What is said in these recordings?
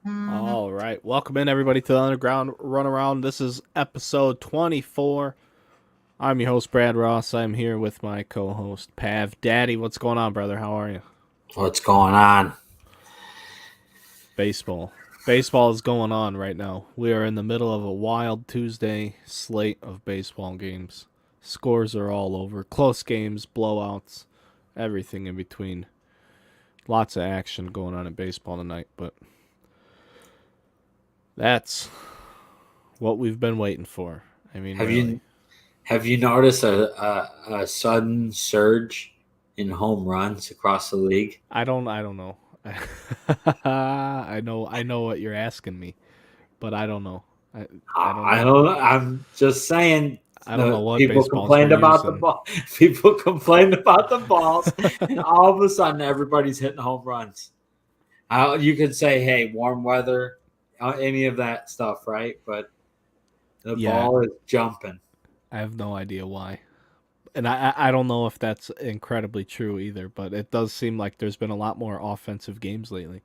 All right. Welcome in, everybody, to the Underground Runaround. This is episode 24. I'm your host, Brad Ross. I'm here with my co host, Pav Daddy. What's going on, brother? How are you? What's going on? Baseball. Baseball is going on right now. We are in the middle of a wild Tuesday slate of baseball games. Scores are all over. Close games, blowouts, everything in between. Lots of action going on in baseball tonight, but that's what we've been waiting for. I mean, Have really. you have you noticed a sudden surge in home runs across the league? I don't know. I know what you're asking me, but I don't know. I don't I know. don't know. I'm just saying. I don't know what People baseballs we're complained about the using. ball. People complained about the balls, and all of a sudden, everybody's hitting home runs. You could say, "Hey, warm weather," any of that stuff, right? But the Yeah, ball is jumping. I have no idea why. And I don't know if that's incredibly true either, but it does seem like there's been a lot more offensive games lately.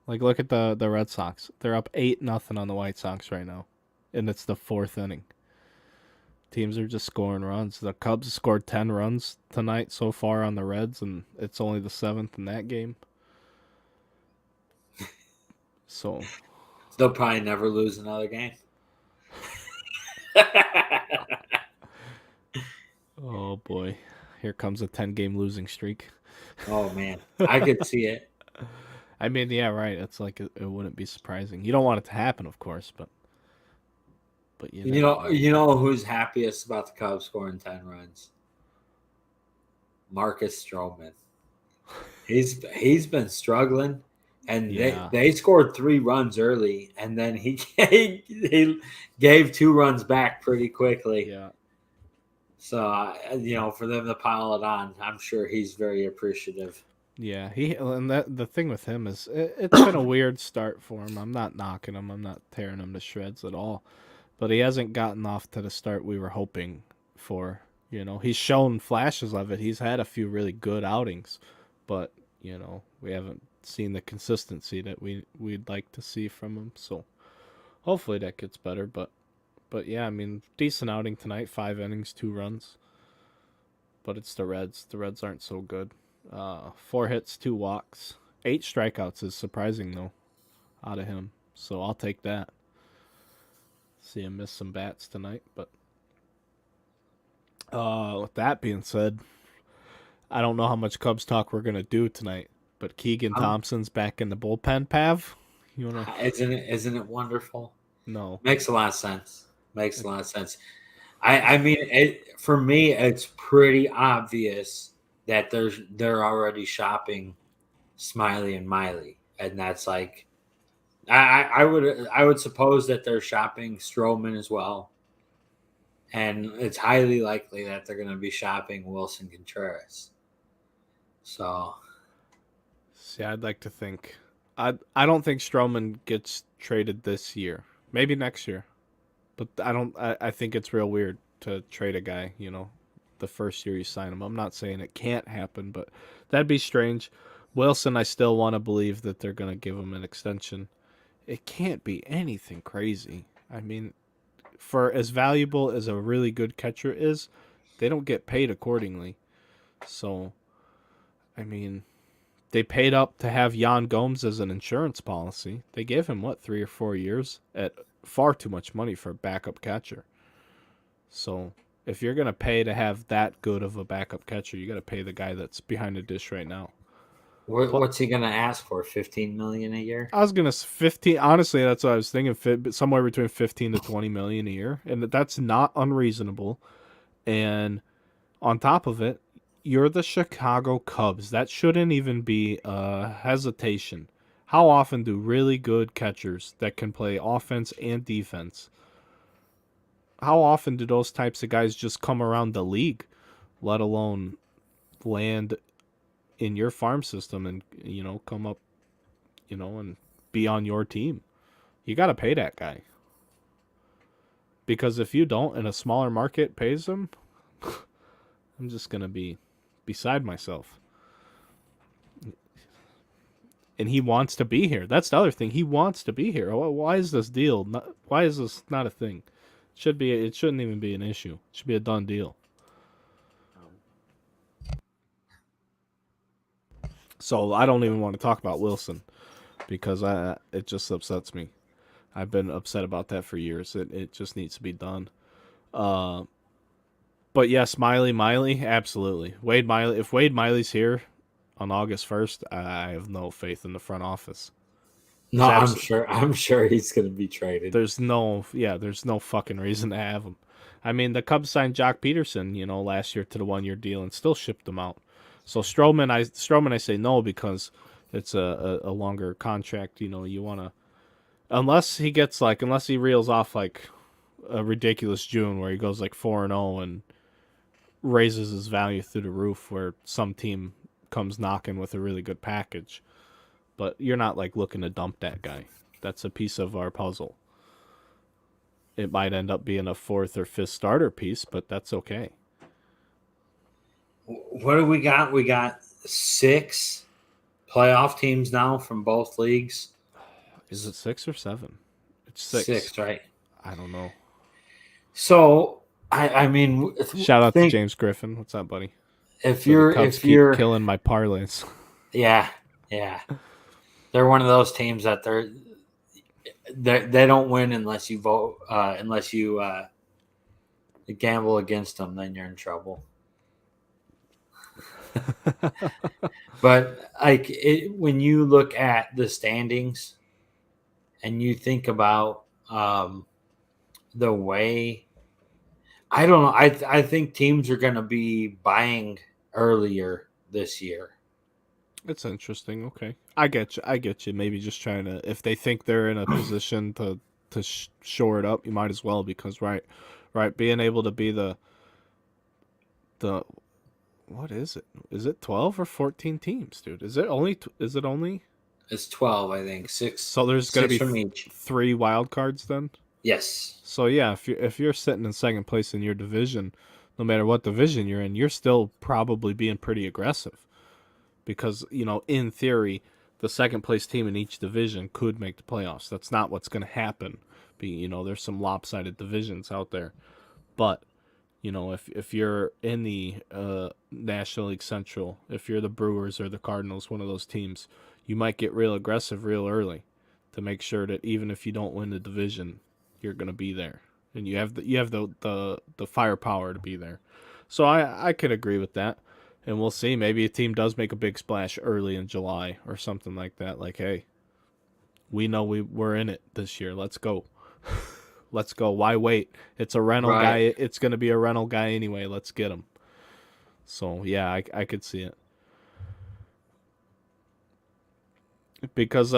Like look at the Red Sox. They're up 8-0 on the White Sox right now. And it's the 4th inning. Teams are just scoring runs. The Cubs scored 10 runs tonight so far on the Reds, and it's only the 7th in that game. So, They'll probably never lose another game. oh boy, here comes a 10-game losing streak. Oh man, I could see it. I mean, yeah, right. It's like it wouldn't be surprising. You don't want it to happen, of course, but you never know. You know who's happiest about the Cubs scoring 10 runs? Marcus Stroman. He's been struggling, and Yeah, they scored 3 runs early, and then he gave 2 runs back pretty quickly. yeah, So for them to pile it on, I'm sure he's very appreciative. yeah. He and that the thing with him is it's been a weird start for him. I'm not knocking him. I'm not tearing him to shreds at all. But he hasn't gotten off to the start we were hoping for. He's shown flashes of it. He's had a few really good outings, but we haven't seen the consistency that we'd like to see from him. So hopefully that gets better. But yeah, I mean, decent outing tonight. 5 innings, 2 runs. But it's the Reds. The Reds aren't so good. 4 hits, 2 walks, 8 strikeouts is surprising though out of him. So I'll take that. See him miss some bats tonight, but with that being said, I don't know how much Cubs talk we're gonna do tonight. But Keegan Um, Thompson's back in the bullpen. Pav, you wanna? isn't it wonderful? No. Makes a lot of sense. Makes a lot of sense. I mean, for me, it's pretty obvious that they're already shopping Smiley and Miley, and that's like, I would suppose that they're shopping Stroman as well, and it's highly likely that they're going to be shopping Wilson Contreras. So See, I'd like to think. I don't think Stroman gets traded this year. Maybe next year. But I don't. I think it's real weird to trade a guy. The first year you sign him. I'm not saying it can't happen, but that'd be strange. Wilson, I still want to believe that they're gonna give him an extension. It can't be anything crazy. I mean, for as valuable as a really good catcher is, they don't get paid accordingly. So, I mean, they paid up to have Jan Gomes as an insurance policy. They gave him, what, 3 or 4 years at far too much money for a backup catcher. So if you're going to pay to have that good of a backup catcher, you got to pay the guy that's behind the dish right now. what's he going to ask for? 15 million a year? I was going to 15. Honestly, that's what I was thinking. Somewhere between 15 to 20 million a year. And that's not unreasonable. And on top of it, you're the Chicago Cubs. That shouldn't even be a hesitation. How often do really good catchers that can play offense and defense, how often do those types of guys just come around the league, let alone land in your farm system and, come up, and be on your team? You got to pay that guy. Because if you don't and a smaller market pays him, I'm just going to be beside myself. and he wants to be here. That's the other thing. He wants to be here. Why is this deal? Why is this not a thing? It shouldn't even be an issue. It should be a done deal. So I don't even want to talk about Wilson because it just upsets me. I've been upset about that for years. It just needs to be done. But yes, Miley, absolutely. If Wade Miley's here on August 1st, I have no faith in the front office. No, I'm sure he's going to be traded. There's no fucking reason to have him. I mean, the Cubs signed Jock Peterson, last year to the 1-year deal and still shipped him out. So Stroman, I say no because it's a longer contract. You want to, unless he reels off like a ridiculous June where he goes like 4-0 and raises his value through the roof, where some team comes knocking with a really good package. But you're not like looking to dump that guy. That's a piece of our puzzle. It might end up being a 4th or 5th starter piece, but that's okay. What do we got? We got 6 playoff teams now from both leagues. Is it 6 or 7? It's 6. 6, right? I don't know. So I mean, shout out to James Griffin. What's up, buddy? If you're killing my parlays, yeah, they're one of those teams that they don't win unless you vote unless you gamble against them. Then you're in trouble. But when you look at the standings and you think about the way, I don't know. I think teams are going to be buying earlier this year. It's interesting. Okay, I get you. Maybe just trying to, if they think they're in a position to shore it up, you might as well, because right, being able to be the what is it? Is it 12 or 14 teams, dude? Is it only? It's 12, I think. 6. So there's going to be each. 3 wild cards then. Yes. So yeah, if you're sitting in second place in your division, no matter what division you're in, you're still probably being pretty aggressive, because in theory, the second place team in each division could make the playoffs. That's not what's going to happen. There's some lopsided divisions out there, but if you're in the National League Central, if you're the Brewers or the Cardinals, one of those teams, you might get real aggressive real early to make sure that even if you don't win the division, you're going to be there, and you have the firepower to be there. So I could agree with that, and we'll see. Maybe a team does make a big splash early in July or something like that. Like, hey, we know we're in it this year. Let's go. Let's go. Why wait? It's a rental guy. It's going to be a rental guy anyway. Let's get him. So yeah, I could see it, because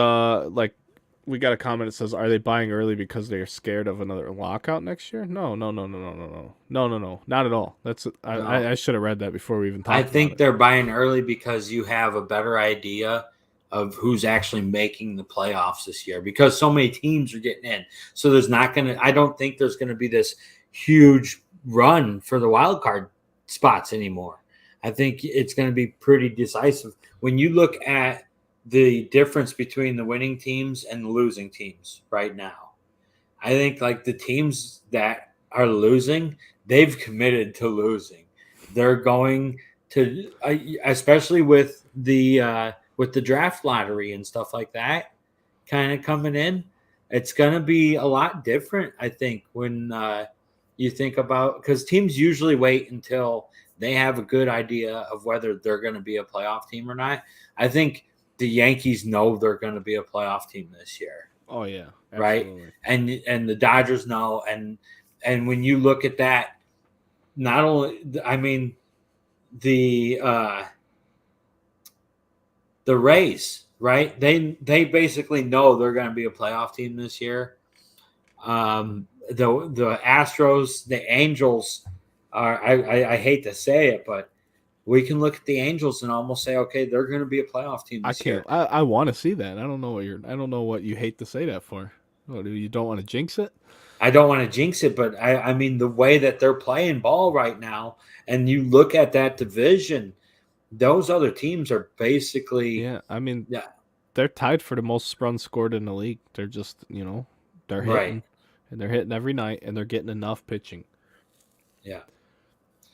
we got a comment that says, are they buying early because they're scared of another lockout next year? No, not at all. I should have read that before we even talked about it. I think they're buying early because you have a better idea of who's actually making the playoffs this year, because so many teams are getting in. So I don't think there's going to be this huge run for the wild card spots anymore. I think it's going to be pretty decisive. When you look at the difference between the winning teams and the losing teams right now, I think like the teams that are losing, they've committed to losing. They're going to, especially with the draft lottery and stuff like that kind of coming in, it's going to be a lot different, I think, when you think about, because teams usually wait until they have a good idea of whether they're going to be a playoff team or not. I think the Yankees know they're going to be a playoff team this year. Oh yeah, absolutely. Right. And the Dodgers know, and when you look at that, not only, I mean, the Rays, right? They basically know they're going to be a playoff team this year. The Astros, the Angels are. I hate to say it, but we can look at the Angels and almost say, okay, they're going to be a playoff team this year. I want to see that. I don't know what you hate to say that for. What, you don't want to jinx it? I don't want to jinx it, but I mean, the way that they're playing ball right now, and you look at that division, those other teams are basically, yeah. I mean, yeah, they're tied for the most runs scored in the league. They're just, they're Right. hitting, and they're hitting every night, and they're getting enough pitching. Yeah.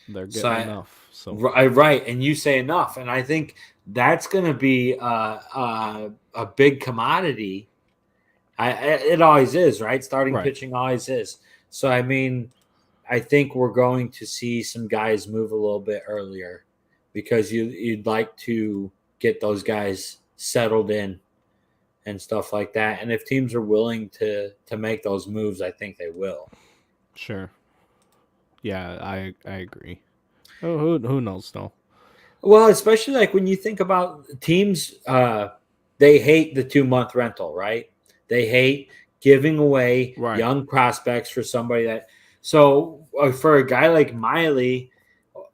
They're So getting enough. So right, and you say enough, and I think that's going to be a big commodity. It always is, right? Starting right, pitching always is. So I mean, I think we're going to see some guys move a little bit earlier because you'd like to get those guys settled in and stuff like that. And if teams are willing to make those moves, I think they will. sure, yeah, I agree. Oh, who knows though? Well, especially like when you think about teams, they hate the 2 month rental, right? They hate giving away Right, young prospects for somebody that. So for a guy like Miley,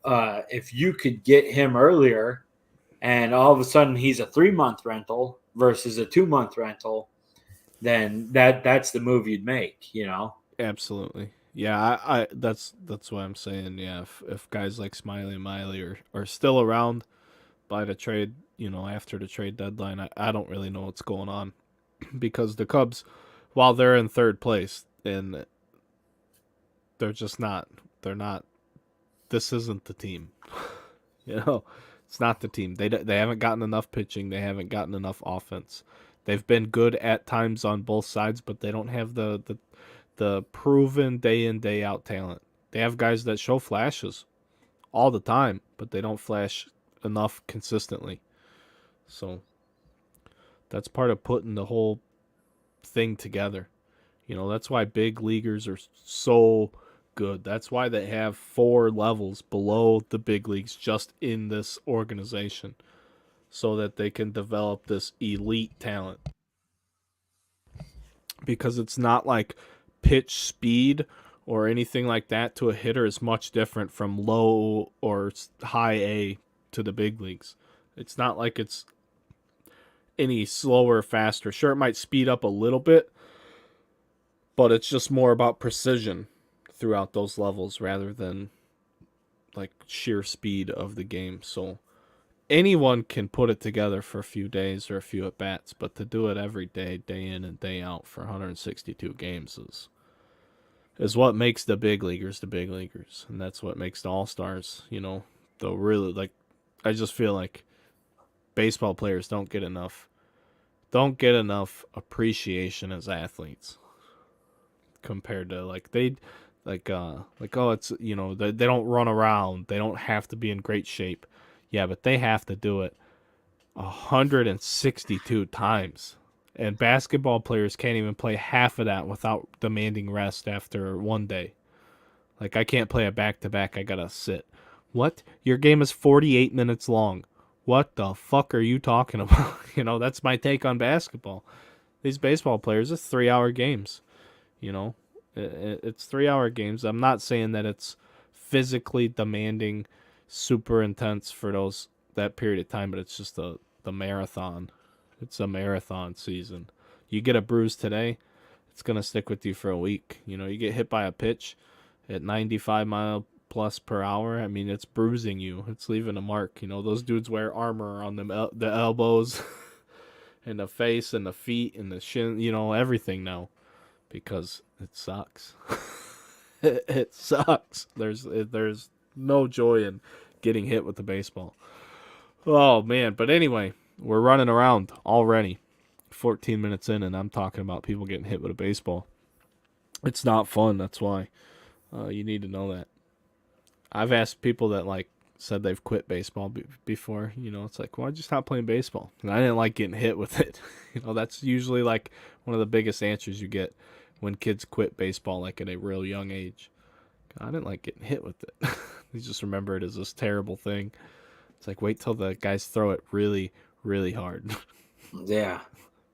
if you could get him earlier, and all of a sudden he's a 3 month rental versus a 2 month rental, then that's the move you'd make, you know? absolutely. Yeah, I that's what I'm saying. Yeah, if guys like Smiley and Miley are still around by the trade, after the trade deadline, I don't really know what's going on because the Cubs, while they're in third place, and they're just not, they're not. This isn't the team. You know, it's not the team. They haven't gotten enough pitching. They haven't gotten enough offense. They've been good at times on both sides, but they don't have the proven day in day out talent. They have guys that show flashes all the time, but they don't flash enough consistently. So that's part of putting the whole thing together. That's why big leaguers are so good. That's why they have 4 levels below the big leagues just in this organization so that they can develop this elite talent. Because it's not like pitch speed or anything like that to a hitter is much different from low or high A to the big leagues. It's not like it's any slower or faster. Sure, it might speed up a little bit, but it's just more about precision throughout those levels rather than like sheer speed of the game. So anyone can put it together for a few days or a few at bats, but to do it every day, day in and day out for 162 games is what makes the big leaguers, and that's what makes the all stars. Though really, like, I just feel like baseball players don't get enough appreciation as athletes compared to oh, it's they don't run around, they don't have to be in great shape. Yeah, but they have to do it 162 times. And basketball players can't even play half of that without demanding rest after one day. Like, I can't play a back to back, I gotta sit. What? Your game is 48 minutes long. What the fuck are you talking about? That's my take on basketball. These baseball players, it's 3 hour games. It's 3 hour games. I'm not saying that it's physically demanding, super intense for that period of time, but it's just the marathon. It's a marathon season. You get a bruise today, it's gonna stick with you for a week. You get hit by a pitch at 95 mile plus per hour. I mean, it's bruising you. It's leaving a mark. Those dudes wear armor on the elbows, and the face, and the feet, and the shin. Everything now, because it sucks. It sucks. There's no joy in getting hit with the baseball. Oh man, but anyway, we're running around already. 14 minutes in, and I'm talking about people getting hit with a baseball. It's not fun. That's why you need to know that. I've asked people that said they've quit baseball before. It's like, why'd you stop playing baseball? And I didn't like getting hit with it. That's usually like one of the biggest answers you get when kids quit baseball, like at a real young age. I didn't like getting hit with it. They just remember it as this terrible thing. It's like, wait till the guys throw it really, really hard. Yeah,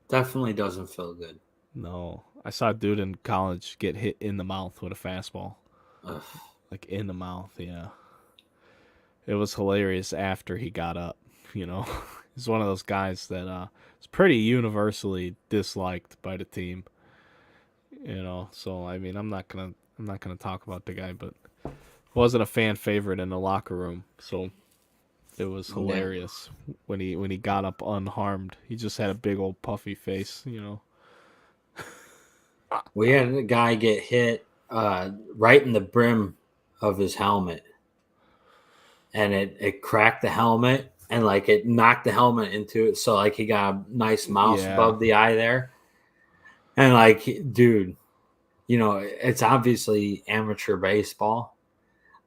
definitely doesn't feel good. No. I saw a dude in college get hit in the mouth with a fastball. Ugh. Like, in the mouth, yeah. It was hilarious after he got up, He's one of those guys that is pretty universally disliked by the team. So I mean, I'm not gonna talk about the guy, but wasn't a fan favorite in the locker room. So It was Yeah. hilarious when he got up unharmed. He just had a big old puffy face, you know. We had a guy get hit right in the brim of his helmet, and it cracked the helmet, and like it knocked the helmet into it. So like he got a nice mouse Yeah. above the eye there, and like, dude, you know, it's obviously amateur baseball.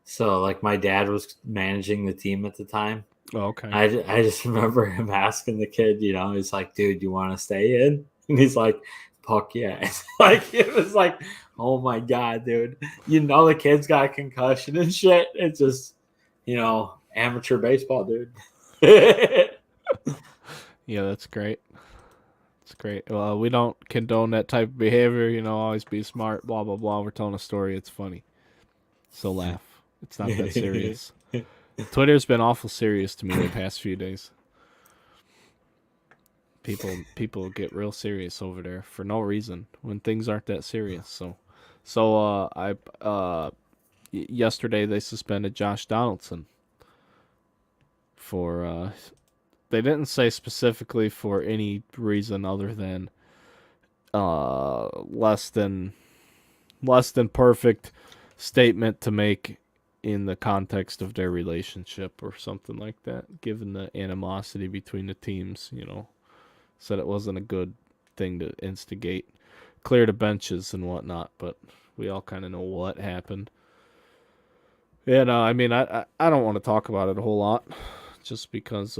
So like my dad was managing the team at the time. Oh, okay. I just remember him asking the kid, you know, he's like, dude, you want to stay in? And he's like, fuck yeah. It's like, it was like, oh my God, dude. You know, the kid's got a concussion and shit. It's just, you know, amateur baseball, dude. Yeah, that's great. It's great. Well, we don't condone that type of behavior, you know, always be smart, blah, blah, blah. We're telling a story. It's funny. So laugh. It's not that serious. Twitter's been awful serious to me the past few days. People get real serious over there for no reason when things aren't that serious. Yesterday they suspended Josh Donaldson for they didn't say specifically for any reason other than less than perfect statement to make in the context of their relationship or something like that, given the animosity between the teams, you know. Said it wasn't a good thing to instigate. Clear the benches and whatnot, but we all kind of know what happened. And I mean, I don't want to talk about it a whole lot, just because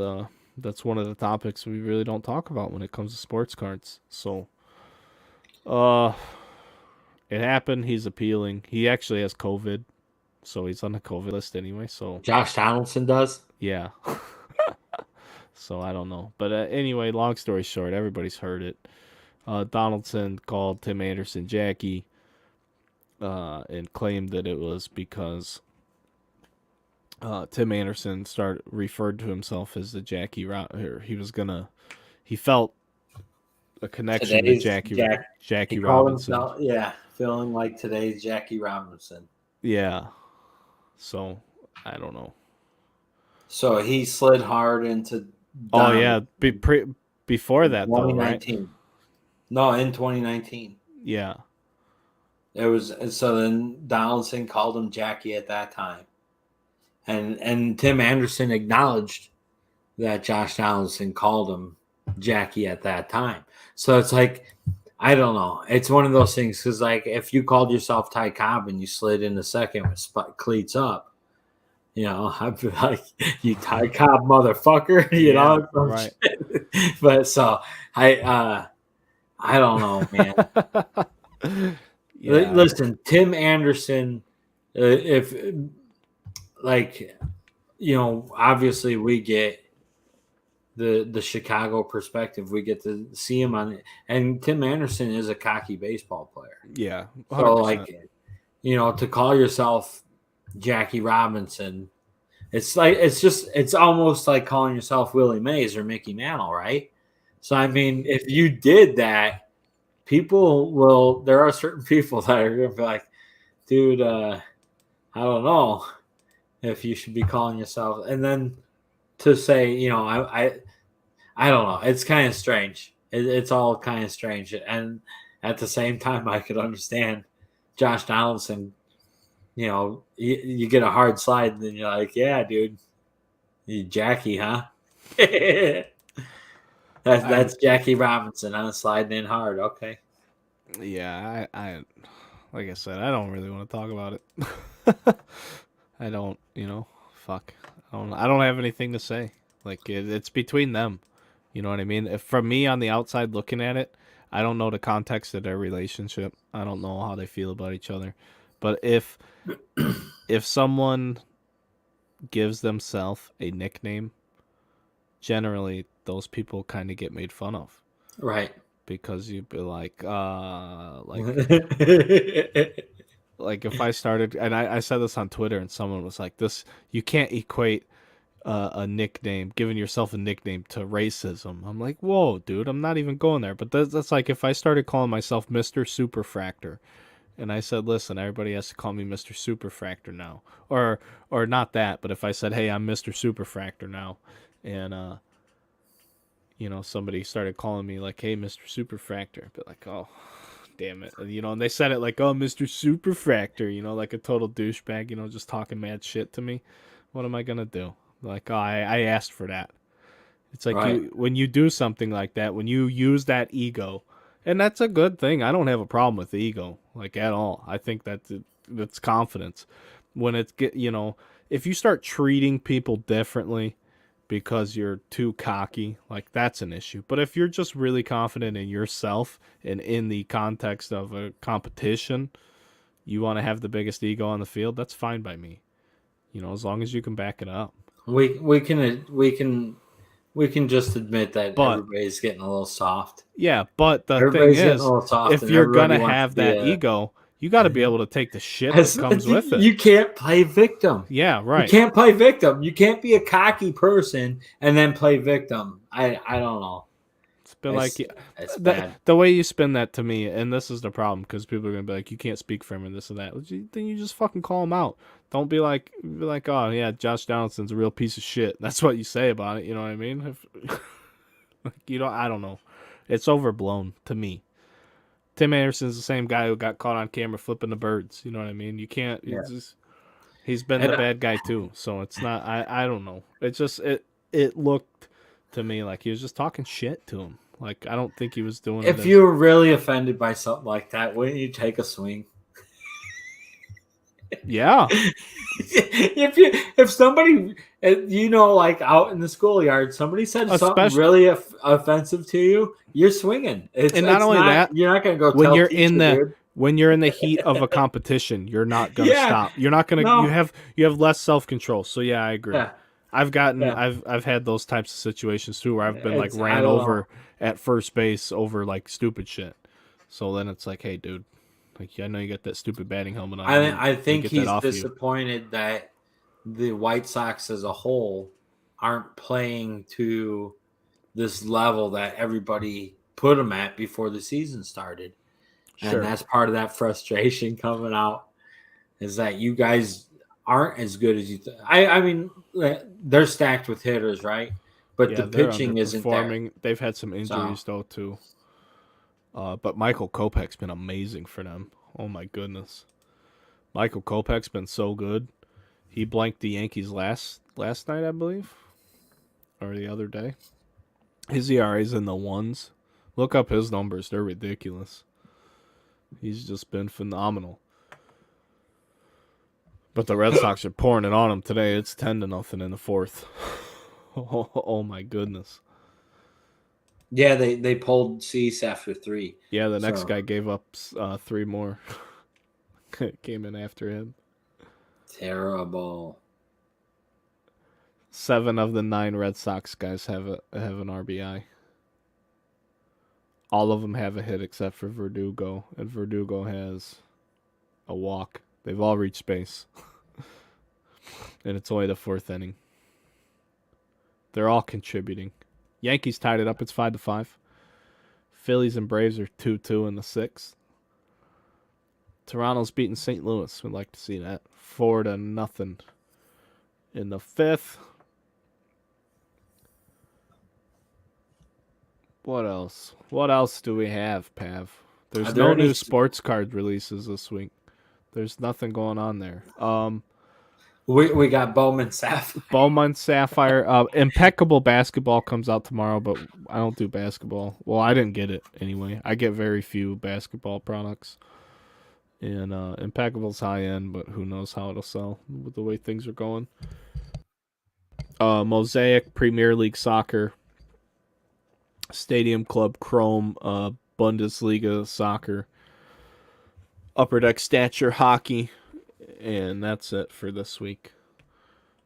that's one of the topics we really don't talk about when it comes to sports cards. So, it happened. He's appealing. He actually has COVID, so he's on the COVID list anyway. So Josh Donaldson does? yeah. So I don't know. But anyway, long story short, everybody's heard it. Donaldson called Tim Anderson Jackie and claimed that it was because Tim Anderson referred to himself as the Jackie he felt a connection to Jackie He called Robinson. himself, yeah, feeling like today's Jackie Robinson. Yeah. So I don't know. So he slid hard into Oh yeah, before that though, right? 2019. No, in 2019. Yeah. It was, so then Donaldson called him Jackie at that time. And Tim Anderson acknowledged that Josh Donaldson called him Jackie at that time. So it's like, I don't know. It's one of those things, because like if you called yourself Ty Cobb and you slid in the second with cleats up, you know, I'd be like, you Ty Cobb motherfucker, you know? Right. But so I don't know, man. Yeah. Listen, Tim Anderson, if like, you know, obviously we get the Chicago perspective. We get to see him on it. And Tim Anderson is a cocky baseball player. Yeah. 100%. So like, you know, to call yourself Jackie Robinson, it's almost like calling yourself Willie Mays or Mickey Mantle, right? So I mean, if you did that, there are certain people that are gonna be like, dude, I don't know if you should be calling yourself. And then to say, you know, I don't know. It's kind of strange. It's all kind of strange. And at the same time, I could understand Josh Donaldson. You know, you get a hard slide, and then you're like, yeah, dude, you Jackie, huh? That's Jackie Robinson, huh? Sliding in hard. Okay. Yeah, I like I said, I don't really want to talk about it. I don't, you know, fuck. I don't have anything to say. Like it's between them. You know what I mean? If from me on the outside looking at it, I don't know the context of their relationship. I don't know how they feel about each other. But if someone gives themselves a nickname, generally those people kind of get made fun of. Right. Because you'd be like like if I started, and I said this on Twitter, and someone was like, "This you can't equate a nickname, giving yourself a nickname, to racism." I'm like, "Whoa, dude, I'm not even going there." But that's like if I started calling myself Mr. Superfractor, And I said, listen, everybody has to call me Mr. Superfractor now. Or not that, but if I said, hey, I'm Mr. Superfractor now, and somebody started calling me like, hey, Mr. Superfractor, I'd be like, oh, damn it. And they said it like, oh, Mr. Superfractor, like a total douchebag, just talking mad shit to me. What am I gonna do? Like, oh, I asked for that. It's like Right. when you do something like that, when you use that ego, and that's a good thing. I don't have a problem with the ego, like, at all. I think that's confidence. When if you start treating people differently because you're too cocky, like, that's an issue. But if you're just really confident in yourself and in the context of a competition, you want to have the biggest ego on the field, that's fine by me. As long as you can back it up. We can just admit that But everybody's getting a little soft. yeah, but the thing Everybody's getting a is, little soft, if and you're everybody gonna wants have to be that ego, you got to be able to take the shit that comes with it. You can't play victim. Yeah, right. You can't play victim. You can't be a cocky person and then play victim. I don't know. It's been it's bad. The way you spin that to me, and this is the problem, because people are gonna be like, you can't speak for him and this and that. Then you just fucking call him out. Don't be like, oh yeah, Josh Donaldson's a real piece of shit. That's what you say about it. You know what I mean? I don't know. It's overblown to me. Tim Anderson's the same guy who got caught on camera flipping the birds. You know what I mean? You can't. Yeah. He's been the bad guy too. So it's not. I don't know. It's just it looked to me like he was just talking shit to him. Like, I don't think he was doing it. If you were really offended by something like that, wouldn't you take a swing? Yeah. if somebody, like out in the schoolyard, somebody said something really offensive to you, you're swinging. You're not going to go when tell you're teacher, when you're in the heat of a competition, you're not going to stop. You're not going to. No. You have less self-control. So yeah, I agree. Yeah. I've had those types of situations too, where I've been like ran over at first base over like stupid shit. So then it's like, hey, dude, like, I know you got that stupid batting helmet on. I think he's disappointed that the White Sox as a whole aren't playing to this level that everybody put them at before the season started. Sure. And that's part of that frustration coming out, is that you guys aren't as good as you think. I mean, they're stacked with hitters, right? But the pitching isn't there. They've had some injuries, though, too. But Michael Kopech's been amazing for them. Oh, my goodness. Michael Kopech's been so good. He blanked the Yankees last night, I believe, or the other day. His ERA's in the ones. Look up his numbers. They're ridiculous. He's just been phenomenal. But the Red Sox are pouring it on him today. It's 10-0 in the fourth. Oh, my goodness. Yeah, they pulled Cease after 3. Yeah, the next guy gave up 3 more. Came in after him. Terrible. 7 of the 9 Red Sox guys have an RBI. All of them have a hit except for Verdugo, and Verdugo has a walk. They've all reached base. And it's only the 4th inning. They're all contributing. Yankees tied it up. It's 5-5. Phillies and Braves are 2-2 in the 6th. Toronto's beating St. Louis. We'd like to see that. 4-0 in the 5th. What else? What else do we have, Pav? There's no new sports card releases this week. There's nothing going on there. We got Bowman Sapphire. Bowman Sapphire. Impeccable Basketball comes out tomorrow, but I don't do basketball. Well, I didn't get it anyway. I get very few basketball products. And Impeccable's high end, but who knows how it'll sell with the way things are going. Mosaic, Premier League Soccer, Stadium Club Chrome, Bundesliga Soccer, Upper Deck Stature Hockey, and that's it for this week.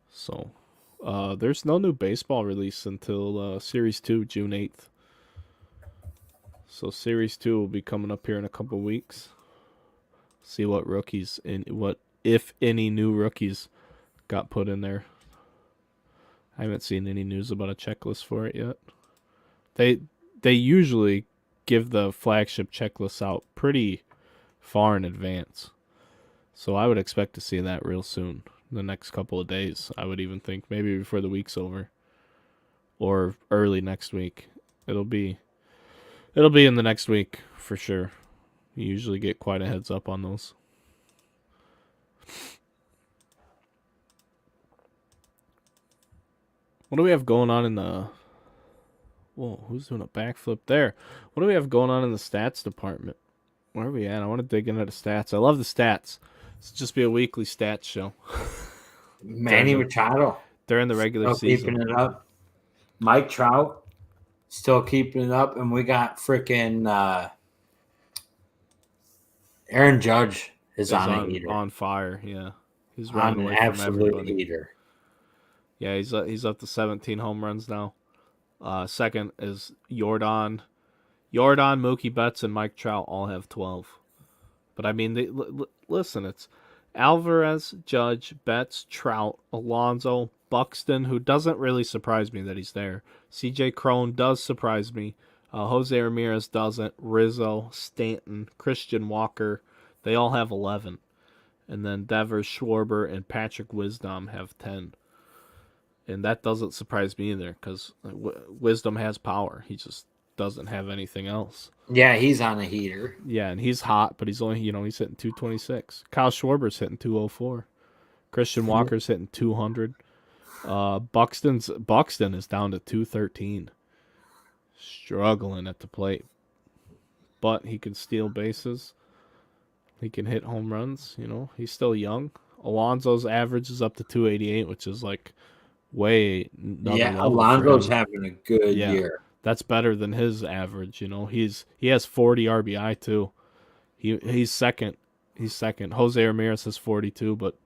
So, there's no new baseball release until Series 2, June 8th. So Series 2 will be coming up here in a couple weeks. See what rookies and if any new rookies got put in there. I haven't seen any news about a checklist for it yet. They usually give the flagship checklist out pretty far in advance. So I would expect to see that real soon. The next couple of days, I would even think maybe before the week's over, or early next week. It'll be in the next week for sure. You usually get quite a heads up on those. What do we have going on in the... Whoa, who's doing a backflip there? What do we have going on in the stats department? Where are we at? I want to dig into the stats. I love the stats. It's just be a weekly stats show. Manny Machado. During the regular season. Keeping it up. Mike Trout still keeping it up. And we got freaking Aaron Judge is on a heater. On fire, yeah. He's running away from everybody. Heater. Yeah, he's up to 17 home runs now. Second is Jordan, Mookie Betts, and Mike Trout all have 12. But I mean, listen, it's Alvarez, Judge, Betts, Trout, Alonso, Buxton, who doesn't really surprise me that he's there. CJ Cron does surprise me. Jose Ramirez doesn't. Rizzo, Stanton, Christian Walker, they all have 11. And then Devers, Schwarber, and Patrick Wisdom have 10. And that doesn't surprise me either, because Wisdom has power. He just doesn't have anything else. Yeah, he's on a heater. Yeah, and he's hot, but he's only, he's hitting 226. Kyle Schwarber's hitting 204. Christian Walker's hitting 200. Buxton is down to 213. Struggling at the plate. But he can steal bases. He can hit home runs, He's still young. Alonso's average is up to 288, which is like way... Yeah, Alonso's having a good year. That's better than his average, He has 40 RBI too. He's second. Jose Ramirez has 42, but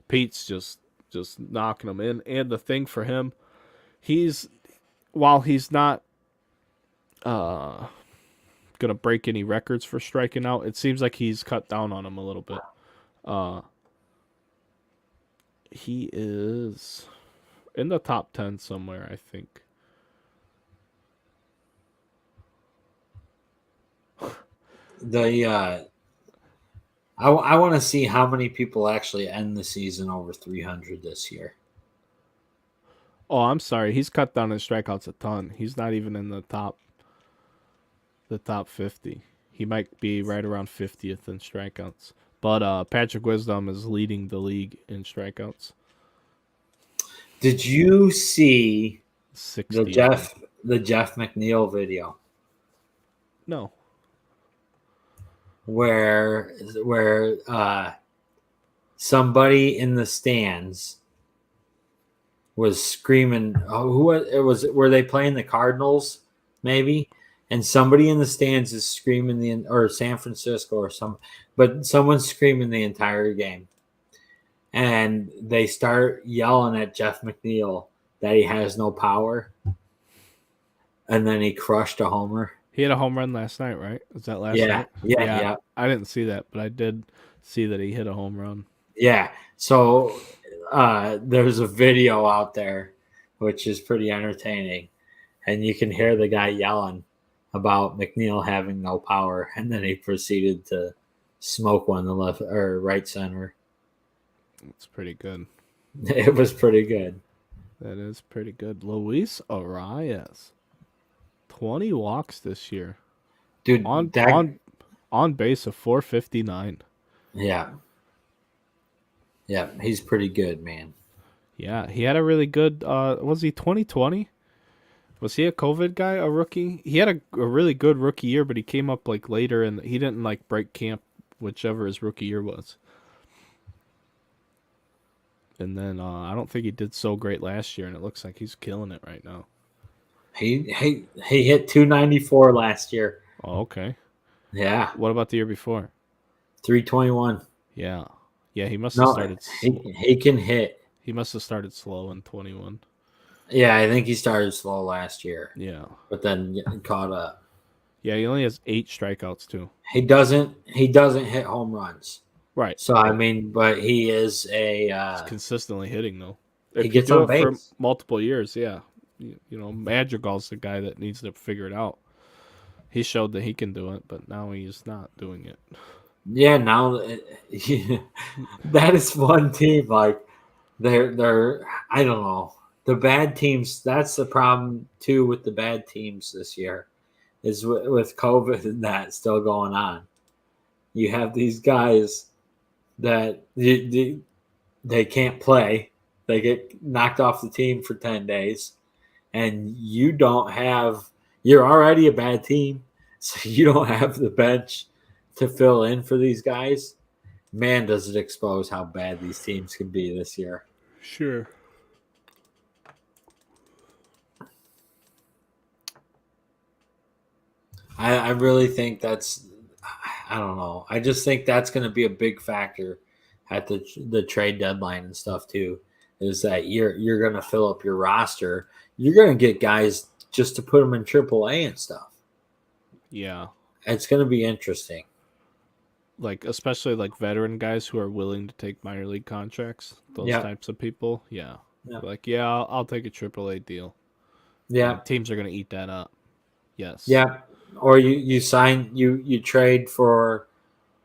Pete's just knocking him in. And the thing for him, while he's not gonna break any records for striking out, it seems like he's cut down on him a little bit. He is in the top 10 somewhere, I think. I want to see how many people actually end the season over 300 this year. Oh, I'm sorry. He's cut down his strikeouts a ton. He's not even in the top 50. He might be right around 50th in strikeouts. But Patrick Wisdom is leading the league in strikeouts. Did you see 60. the Jeff McNeil video? No. Where somebody in the stands was screaming, were they playing the Cardinals maybe? And somebody in the stands is screaming or San Francisco or but someone's screaming the entire game. And they start yelling at Jeff McNeil that he has no power. And then he crushed a homer. He had a home run last night, right? Was that last night? Yeah. I didn't see that, but I did see that he hit a home run. Yeah. So there's a video out there, which is pretty entertaining. And you can hear the guy yelling about McNeil having no power. And then he proceeded to smoke one the left or right center. It's pretty good. It was pretty good. That is pretty good. Luis Arias. 20 walks this year. Dude, on base of 459. Yeah. Yeah, he's pretty good, man. Yeah, he had a really good was he 2020? Was he a COVID guy, a rookie? He had a really good rookie year, but he came up like later and he didn't like break camp whichever his rookie year was. And then I don't think he did so great last year, and it looks like he's killing it right now. He hit 294 last year. Oh, okay. Yeah. What about the year before? 321. Yeah. Yeah, he must have started he can hit. He must have started slow in 21. Yeah, I think he started slow last year. Yeah. But then caught up. Yeah, he only has 8 strikeouts too. He doesn't hit home runs. Right. So I mean, but he is he's consistently hitting though. He gets on base for multiple years, yeah. Madrigal's the guy that needs to figure it out. He showed that he can do it, but now he's not doing it. Yeah, now that is one team. Like they're I don't know, the bad teams. That's the problem too with the bad teams this year is with COVID and that still going on. You have these guys that they can't play. They get knocked off the team for 10 days, and you don't have. You're already a bad team, so you don't have the bench to fill in for these guys. Man, does it expose how bad these teams can be this year. Sure. I really think that's. I don't know. I just think that's going to be a big factor at the trade deadline and stuff too. Is that you're going to fill up your roster? You're going to get guys just to put them in AAA and stuff. Yeah. It's going to be interesting. Like, especially like veteran guys who are willing to take minor league contracts. Those types of people. Yeah. Like, yeah, I'll take a AAA deal. Yeah. And teams are going to eat that up. Yes. Yeah. Or you sign you trade for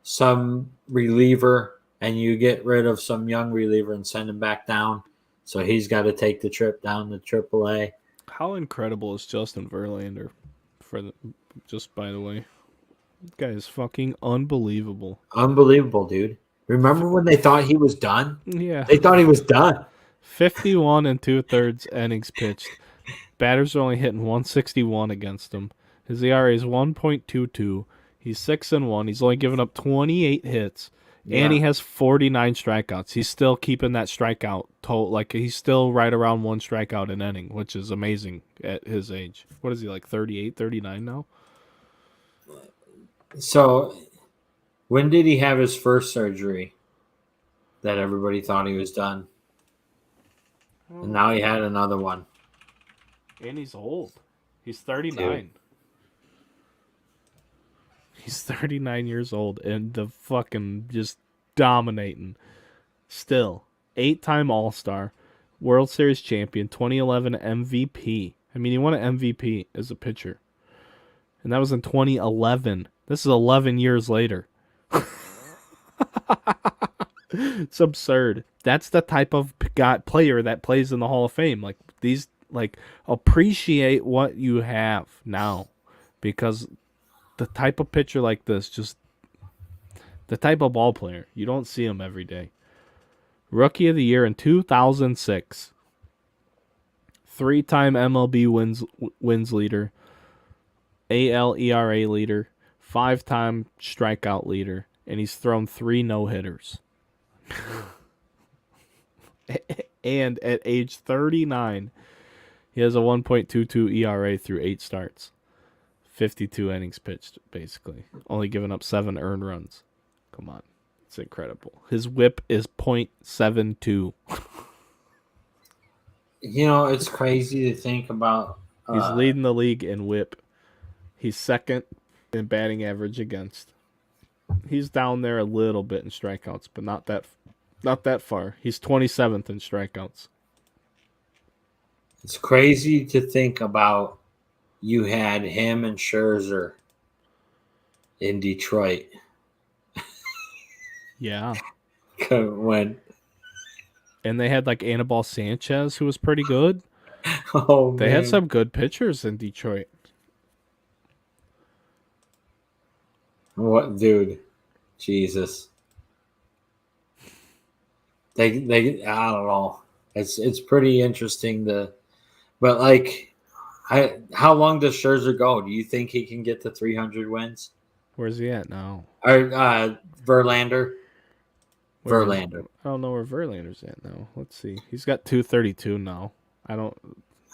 some reliever and you get rid of some young reliever and send him back down. So he's got to take the trip down to AAA. How incredible is Justin Verlander? Just by the way, this guy is fucking unbelievable. Unbelievable, dude. Remember when they thought he was done? Yeah. They thought he was done. 51 and 2/3 innings pitched. Batters are only hitting 161 against him. His ERA is 1.22. He's 6-1. He's only given up 28 hits. Yeah. And he has 49 strikeouts. He's still keeping that strikeout total. Like, he's still right around one strikeout an inning, which is amazing at his age. What is he, like 38, 39 now? So, when did he have his first surgery that everybody thought he was done? And now he had another one. And he's old. He's 39. Dude. He's 39 years old and the fucking just dominating. Still, 8-time All-Star, World Series champion, 2011 MVP. I mean, he won an MVP as a pitcher. And that was in 2011. This is 11 years later. It's absurd. That's the type of player that plays in the Hall of Fame. Like, these, like, appreciate what you have now. Because the type of pitcher like this, just the type of ball player, you don't see him every day. Rookie of the Year in 2006. 3-time MLB wins leader. AL ERA leader. 5-time strikeout leader. And he's thrown 3 no-hitters. And at age 39, he has a 1.22 ERA through 8 starts. 52 innings pitched, basically. Only giving up 7 earned runs. Come on. It's incredible. His whip is .72. You know, it's crazy to think about. He's leading the league in whip. He's second in batting average against. He's down there a little bit in strikeouts, but not that far. He's 27th in strikeouts. It's crazy to think about. You had him and Scherzer in Detroit. Yeah. And they had like Anibal Sanchez, who was pretty good. Oh, they had some good pitchers in Detroit. What, dude? Jesus. They I don't know. It's pretty interesting but like. How long does Scherzer go? Do you think he can get to 300 wins? Where's he at now? Or Verlander? Verlander. I don't know where Verlander's at now. Let's see. He's got 232 now.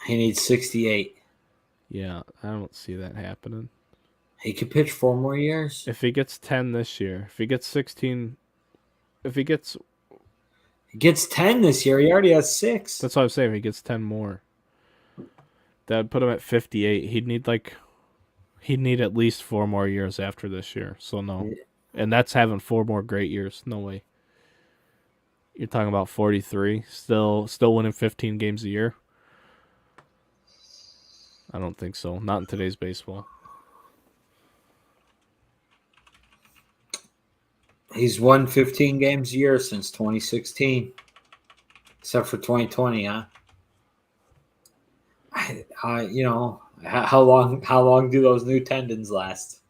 He needs 68. Yeah, I don't see that happening. He could pitch 4 more years. If he gets 10 this year, if he gets 16, He gets 10 this year. He already has 6. That's what I'm saying. If he gets 10 more. That would put him at 58. He'd need at least 4 more years after this year. So no. And that's having 4 more great years. No way. You're talking about 43. Still winning 15 games a year. I don't think so. Not in today's baseball. He's won 15 games a year since 2016, except for 2020, huh? How long do those new tendons last?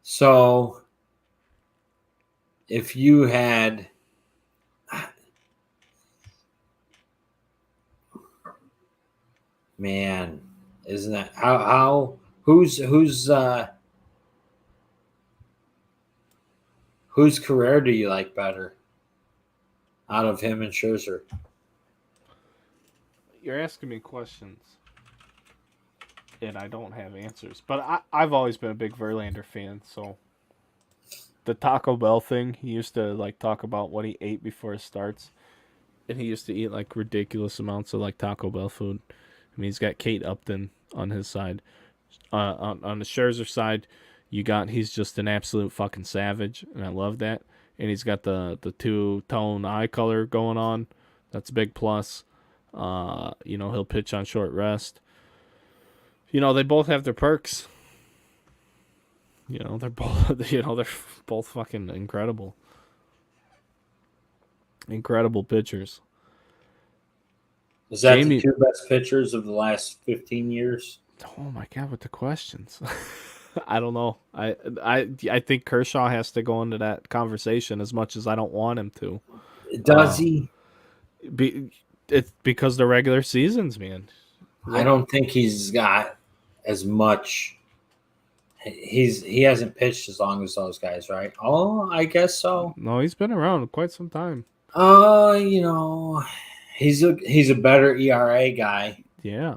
So if you had man, isn't that whose career do you like better out of him and Scherzer? You're asking me questions, and I don't have answers. But I've always been a big Verlander fan, so the Taco Bell thing, he used to like talk about what he ate before it starts, and he used to eat like ridiculous amounts of like Taco Bell food. I mean, he's got Kate Upton on his side. On the Scherzer side, he's just an absolute fucking savage, and I love that. And he's got the two-tone eye color going on. That's a big plus. He'll pitch on short rest. They both have their perks. They're both they're both fucking incredible. Incredible pitchers. Is that the two best pitchers of the last 15 years? Oh my god, with the questions. I don't know. I think Kershaw has to go into that conversation as much as I don't want him to. Does he? It's because the regular seasons, man. I don't think he's got as much. He hasn't pitched as long as those guys, right? Oh, I guess so. No, he's been around quite some time. He's a better ERA guy. Yeah.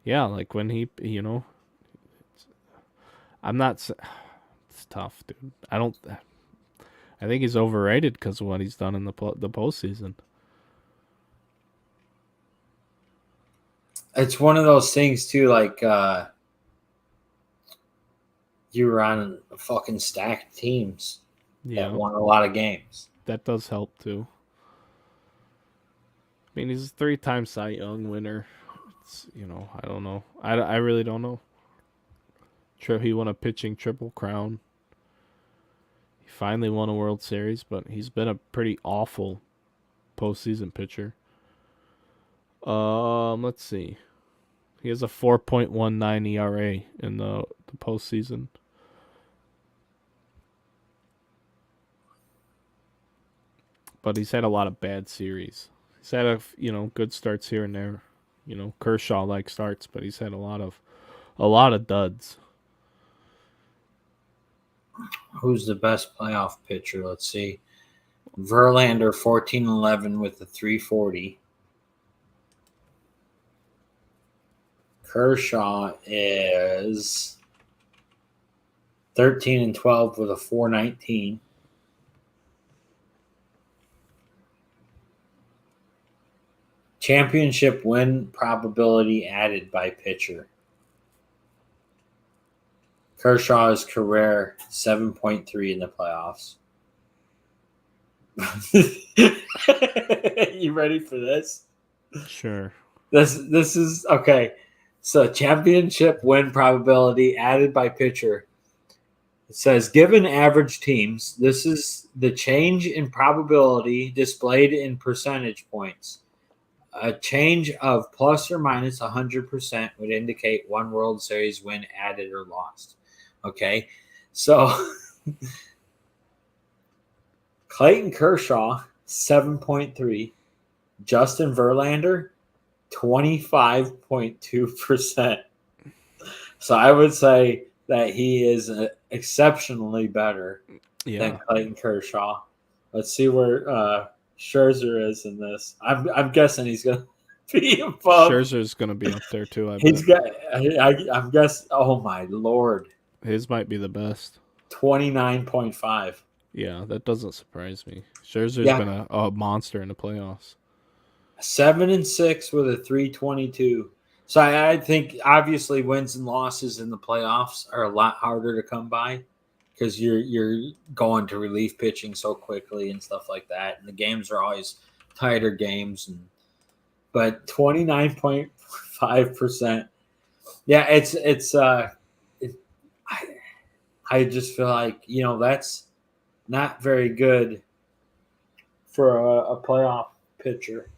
Like when he, I'm not. It's tough, dude. I think he's overrated because of what he's done in the postseason. It's one of those things too, like you were on fucking stacked teams that won a lot of games. That does help too. I mean, he's a 3-time Cy Young winner. It's, I don't know. I really don't know. He won a pitching triple crown. He finally won a World Series, but he's been a pretty awful postseason pitcher. Let's see. He has a 4.19 ERA in the postseason. But he's had a lot of bad series. He's had good starts here and there. Kershaw like starts, but he's had a lot of duds. Who's the best playoff pitcher? Let's see. Verlander 14-11 with a 340. Kershaw is 13-12 with a 419. Championship win probability added by pitcher. Kershaw's career 7.3 in the playoffs. You ready for this? Sure. This is okay. So championship win probability added by pitcher. It says, given average teams, this is the change in probability displayed in percentage points. A change of plus or minus 100% would indicate one World Series win added or lost. Okay, so Clayton Kershaw, 7.3. Justin Verlander, 25.2%. So I would say that he is exceptionally better than Clayton Kershaw. Let's see where Scherzer is in this. I'm guessing he's going to be above. Scherzer's going to be up there too. I'm guessing. Oh my Lord. His might be the best. 29.5. Yeah, that doesn't surprise me. Scherzer's been a monster in the playoffs. 7-6 with a 322. So I think obviously wins and losses in the playoffs are a lot harder to come by because you're going to relief pitching so quickly and stuff like that. And the games are always tighter games, but 29.5%. Yeah, I just feel like, that's not very good for a playoff pitcher.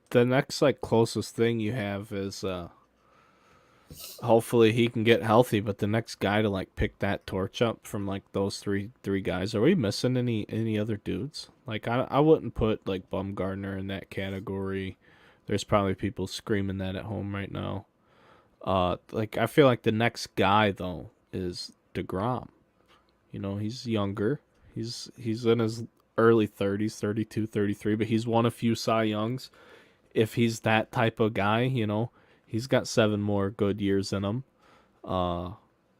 The next like closest thing you have is hopefully he can get healthy, but the next guy to like pick that torch up from like those three guys. Are we missing any other dudes? Like I wouldn't put like Bumgarner in that category. There's probably people screaming that at home right now. Like I feel like the next guy though is DeGrom. He's younger. He's in his early 30s, 32, 33, but he's won a few Cy Youngs. If he's that type of guy, he's got 7 more good years in him.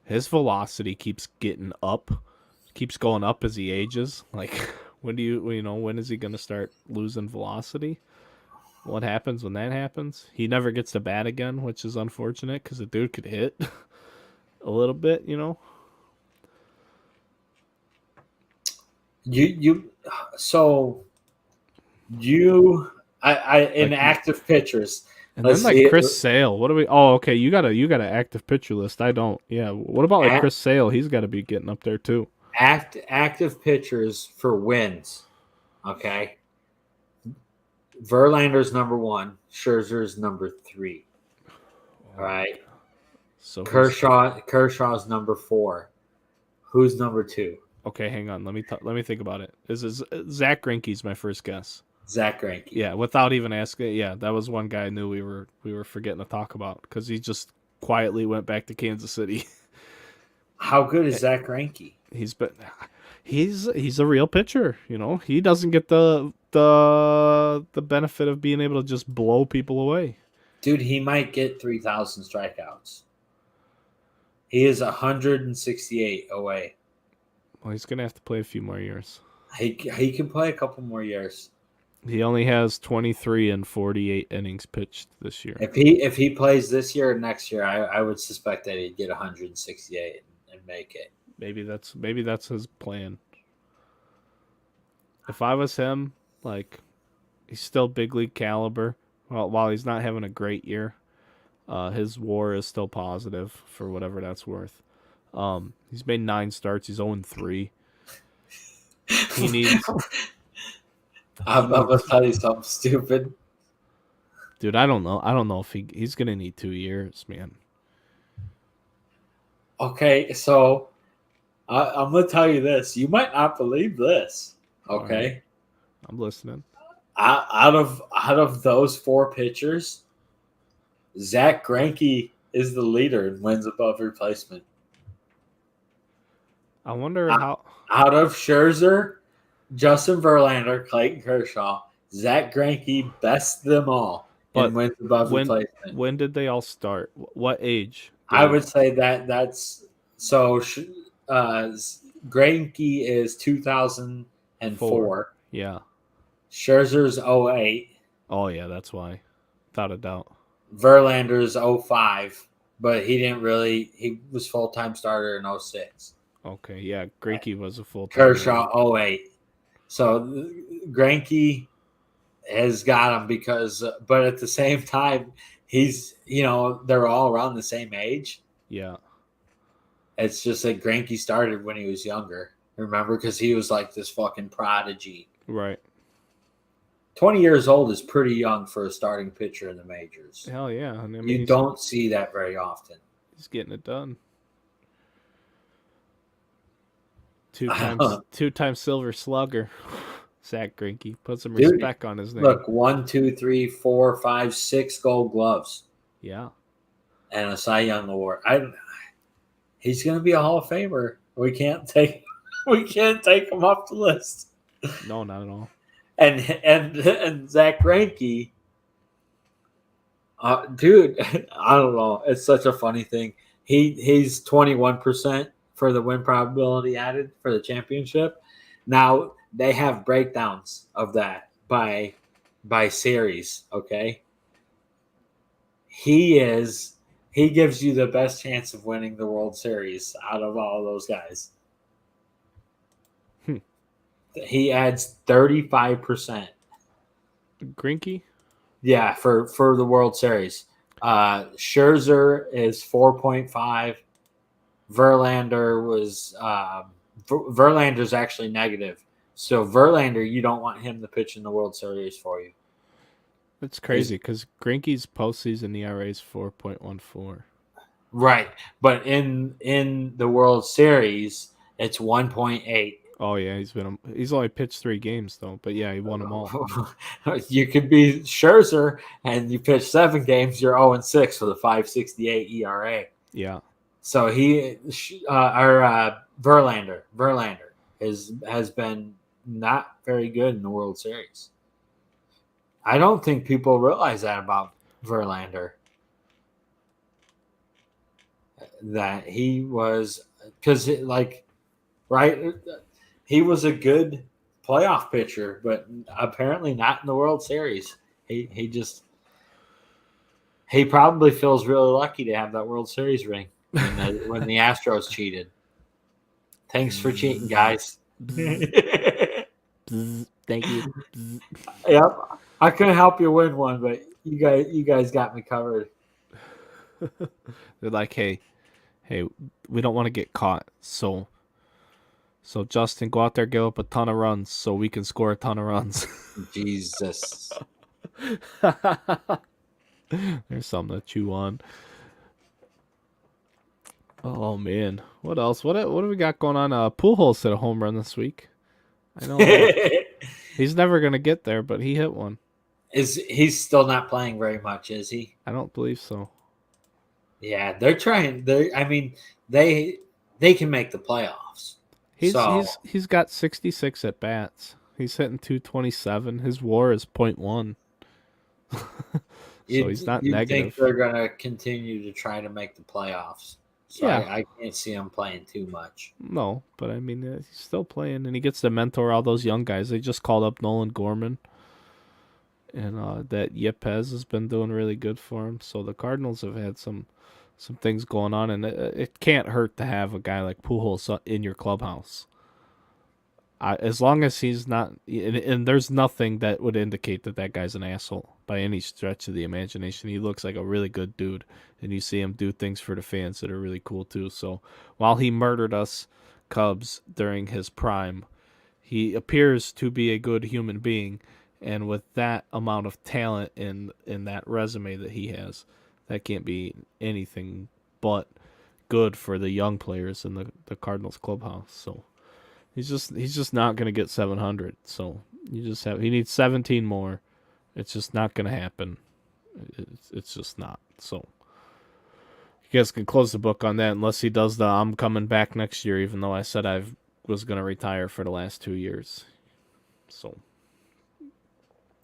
His velocity keeps getting up, keeps going up as he ages. Like, when is he going to start losing velocity? What happens when that happens? He never gets to bat again, which is unfortunate because the dude could hit a little bit, In active pitchers. And then like Chris Sale, what do we? Oh, okay, you got an active pitcher list. I don't. Yeah, what about like Chris Sale? He's got to be getting up there too. Active pitchers for wins. Okay, Verlander's number 1. Scherzer's number 3. All right. So Kershaw's number 4. Who's number 2? Okay, hang on. Let me think about it. Is Zach Greinke's my first guess? Zach Greinke. Yeah, without even asking. Yeah, that was one guy I knew we were forgetting to talk about because he just quietly went back to Kansas City. How good is Zach Greinke? He's a real pitcher. He doesn't get the benefit of being able to just blow people away. Dude, he might get 3,000 strikeouts. He is 168 away. Well, he's gonna have to play a few more years. He can play a couple more years. He only has 23 and 48 innings pitched this year. If he plays this year or next year, I would suspect that he'd get 168 and make it. Maybe that's his plan. If I was him, like, he's still big league caliber. Well, while he's not having a great year, his WAR is still positive for whatever that's worth. He's made 9 starts. He's 0-3. He needs. I'm gonna tell you something stupid, dude. I don't know if he's gonna need 2 years, man. Okay, so I'm gonna tell you this. You might not believe this. Okay, right. I'm listening. Out of those 4 pitchers, Zach Greinke is the leader in wins above replacement. I wonder how. Out of Scherzer, Justin Verlander, Clayton Kershaw, Zach Greinke bests them all in wins above replacement. When did they all start? What age? I would say that's so. Greinke is 2004. Yeah. Scherzer's 08. Oh yeah, that's why. Without a doubt. Verlander's 05, but he was full-time starter in 06. Okay, yeah, Greinke was a full-time. Kershaw 08. So Greinke has got him but at the same time, he's, they're all around the same age. Yeah. It's just that Greinke started when he was younger. Remember? Because he was like this fucking prodigy. Right. 20 years old is pretty young for a starting pitcher in the majors. Hell yeah. I mean, you don't see that very often. He's getting it done. 2-time Silver Slugger. Zach Greinke. Put some respect on his name. Look, 1, 2, 3, 4, 5, 6 Gold Gloves. Yeah. And a Cy Young Award. He's going to be a Hall of Famer. We can't take him off the list. No, not at all. And Zach Greinke, dude, I don't know. It's such a funny thing. He's 21% for the win probability added for the championship. Now they have breakdowns of that by series. Okay, he gives you the best chance of winning the World Series out of all those guys. He adds 35% Greinke? Yeah, for the World Series. Scherzer is 4.5. Verlander was Verlander's actually negative. So Verlander, you don't want him to pitch in the World Series for you. That's crazy because Greinke's postseason ERA is 4.14. Right, but in the World Series, it's 1.8. Oh yeah, he's only pitched 3 games though, but yeah, he won them all. You could be Scherzer and you pitch 7 games, you're 0-6 with a 5.68 ERA. Yeah. So Verlander has been not very good in the World Series. I don't think people realize that about Verlander. That he was because right, he was a good playoff pitcher, but apparently not in the World Series. He probably feels really lucky to have that World Series ring when the Astros cheated. Thanks for cheating, guys. Thank you. Yep, I couldn't help you win one, but you guys got me covered. They're like, hey, we don't want to get caught, so Justin, go out there, give up a ton of runs, so we can score a ton of runs. Jesus. There's something to chew on. Oh man, what else? What do we got going on? Pujols hit a home run this week. I know he's never gonna get there, but he hit one. He's still not playing very much, is he? I don't believe so. Yeah, they're trying. They can make the playoffs. He's got 66 at bats. He's hitting 227. His WAR is 0.1. So he's not negative. Think they're gonna continue to try to make the playoffs. So yeah. I can't see him playing too much. No, but I mean, he's still playing, and he gets to mentor all those young guys. They just called up Nolan Gorman, and that Yepez has been doing really good for him. So the Cardinals have had some things going on, and it can't hurt to have a guy like Pujols in your clubhouse. As long as he's not, and there's nothing that would indicate that guy's an asshole by any stretch of the imagination. He looks like a really good dude, and you see him do things for the fans that are really cool too. So while he murdered us Cubs during his prime, he appears to be a good human being, and with that amount of talent in that resume that he has, that can't be anything but good for the young players in the Cardinals clubhouse. So he's just not going to get 700. So he needs 17 more. It's just not going to happen. It's just not. So you guys can close the book on that unless he does the I'm coming back next year, even though I said I was going to retire for the last 2 years. So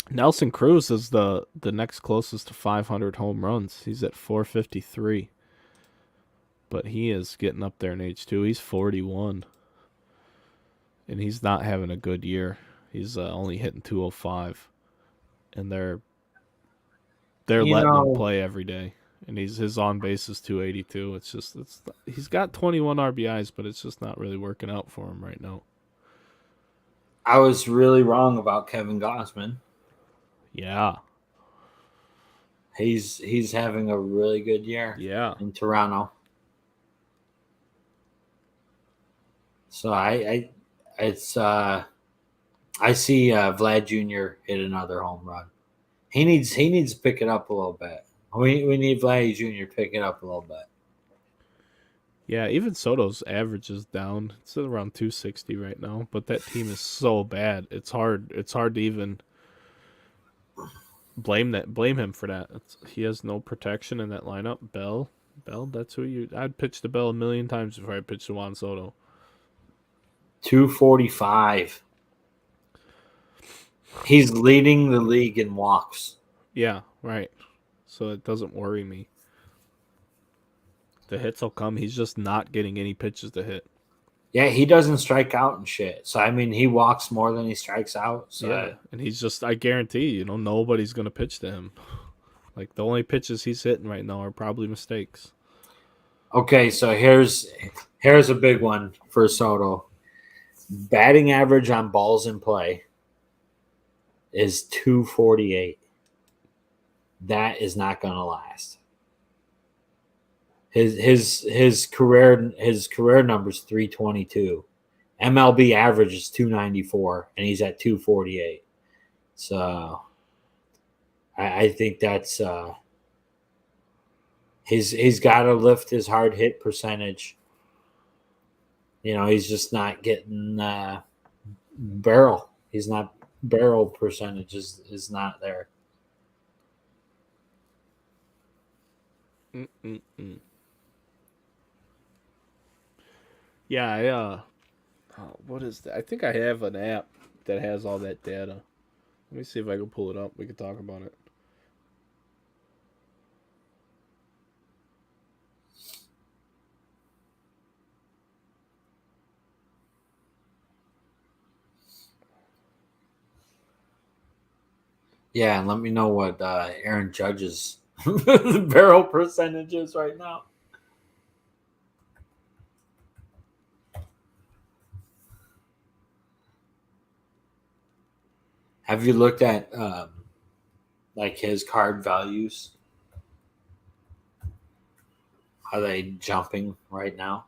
Nelson Cruz is the next closest to 500 home runs. He's at 453. But he is getting up there in age too. He's 41. And he's not having a good year. He's only hitting 205. And they're letting him play every day. And his on base is 282. He's got 21 RBIs, but it's just not really working out for him right now. I was really wrong about Kevin Gossman. Yeah. He's having a really good year. Yeah. In Toronto. So I see Vlad Jr. hit another home run. He needs to pick it up a little bit. We need Vlad Jr. to pick it up a little bit. Yeah, even Soto's average is down. It's at around 260 right now, but that team is so bad. It's hard to even blame him for that. He has no protection in that lineup. Bell, that's who I'd pitch to Bell a million times before I pitch to Juan Soto. 245. He's leading the league in walks. Yeah, right. So it doesn't worry me. The hits will come. He's just not getting any pitches to hit. Yeah, he doesn't strike out and shit. So, I mean, he walks more than he strikes out. So. Yeah, and he's just, I guarantee, nobody's going to pitch to him. Like, the only pitches he's hitting right now are probably mistakes. Okay, so here's a big one for Soto. Batting average on balls in play is 248. That is not going to last. His career number is 322. MLB average is 294, and he's at 248. So I think that's he's got to lift his hard hit percentage. He's just not getting barrel. He's not barrel percentage is not there. Yeah, what is that? I think I have an app that has all that data. Let me see if I can pull it up. We can talk about it. Yeah, and let me know what Aaron Judge's barrel percentage is right now. Have you looked at like his card values? Are they jumping right now?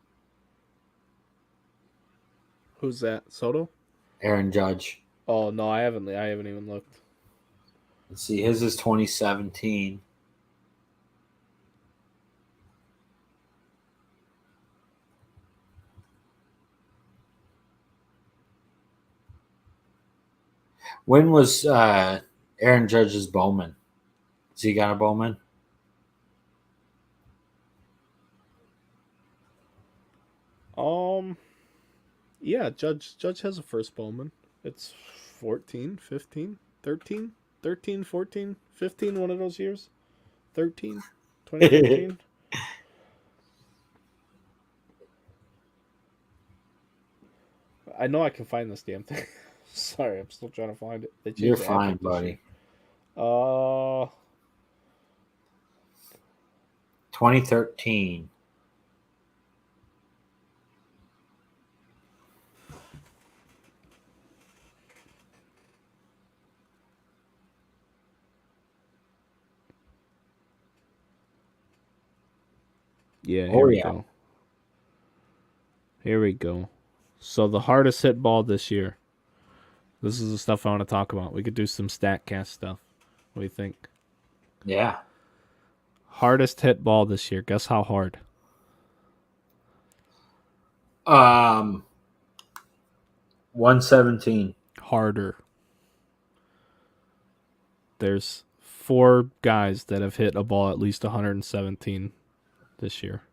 Who's that? Soto? Aaron Judge. Oh no, I haven't even looked. Let's see. His is 2017. When was Aaron Judge's Bowman? Has he got a Bowman? Yeah, Judge has a first Bowman. It's 14, 15, 13, 13, 14, 15, one of those years. 13, 2013. I know I can find this damn thing. Sorry, I'm still trying to find it. You're fine, buddy. 2013. Yeah, here we go. Here we go. So the hardest hit ball this year. This is the stuff I want to talk about. We could do some StatCast stuff. What do you think? Yeah. Hardest hit ball this year. Guess how hard? 117. Harder. There's 4 guys that have hit a ball at least 117 this year.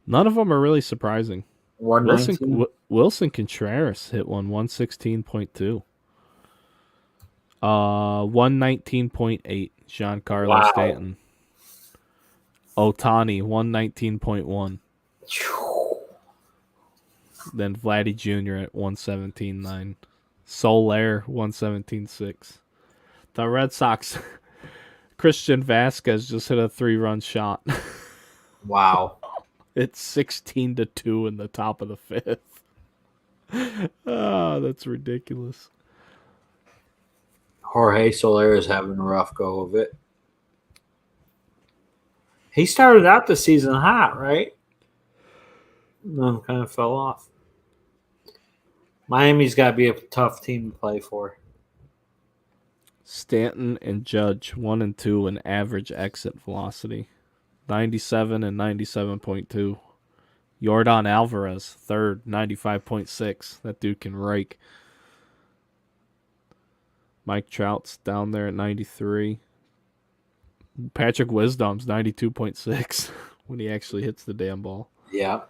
None of them are really surprising. Wilson Contreras hit one 116.2. 119.8. Giancarlo Stanton. Ohtani 119.1. Then Vladdy Jr. at 117.9. Soler 117.6. The Red Sox Christian Vasquez just hit a 3-run shot. Wow. It's 16-2 in the top of the 5th. Oh, that's ridiculous. Jorge Soler is having a rough go of it. He started out the season hot, right? Then kind of fell off. Miami's got to be a tough team to play for. Stanton and Judge 1 and 2 in average exit velocity, 97 and 97.2. Yordan Alvarez third, 95.6. That dude can rake. Mike Trout's down there at 93. Patrick Wisdom's 92.6 when he actually hits the damn ball. Yeah.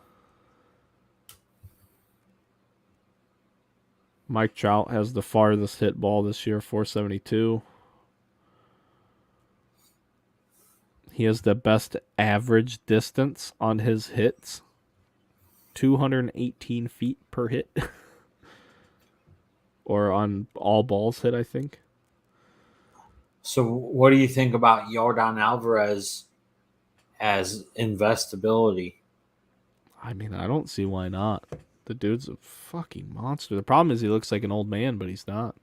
Mike Trout has the farthest hit ball this year, 472. He has the best average distance on his hits, 218 feet per hit. Or on all balls hit, I think. So what do you think about Yordan Alvarez as investability? I mean, I don't see why not. The dude's a fucking monster. The problem is he looks like an old man, but he's not.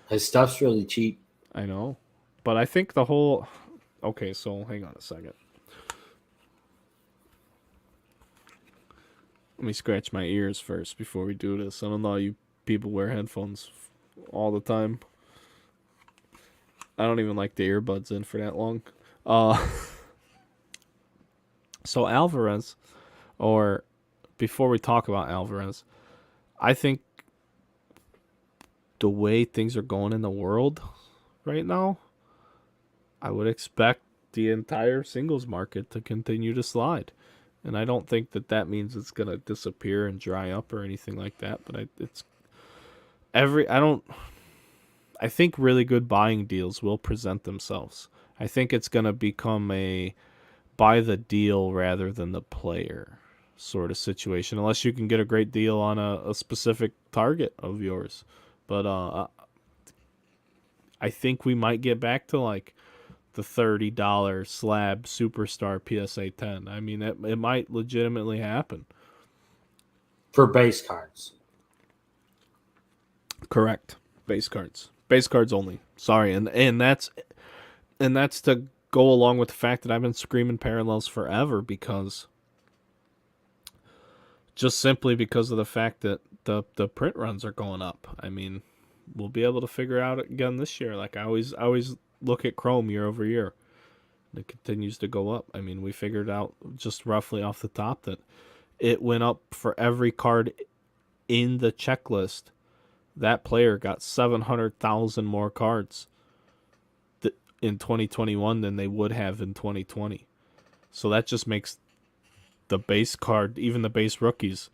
His stuff's really cheap. I know. But I think the whole... Okay, so hang on a second. Let me scratch my ears first before we do this. I don't know how you people wear headphones all the time. I don't even like the earbuds in for that long. So Alvarez, or before we talk about Alvarez, I think the way things are going in the world right now, I would expect the entire singles market to continue to slide. And I don't think that means it's going to disappear and dry up or anything like that, but I think really good buying deals will present themselves. I think it's going to become a buy the deal rather than the player sort of situation, unless you can get a great deal on a specific target of yours. But I think we might get back to like the $30 slab superstar PSA 10. I mean, it might legitimately happen. For base cards. Correct. Base cards. Base cards only. Sorry, and that's to go along with the fact that I've been screaming parallels forever, because just simply because of the fact that the print runs are going up. I mean, we'll be able to figure out again this year. Like I always look at Chrome year over year. It continues to go up. I mean, we figured out just roughly off the top that it went up for every card in the checklist. That player got 700,000 more cards in 2021 than they would have in 2020. So that just makes the base card, even the base rookies,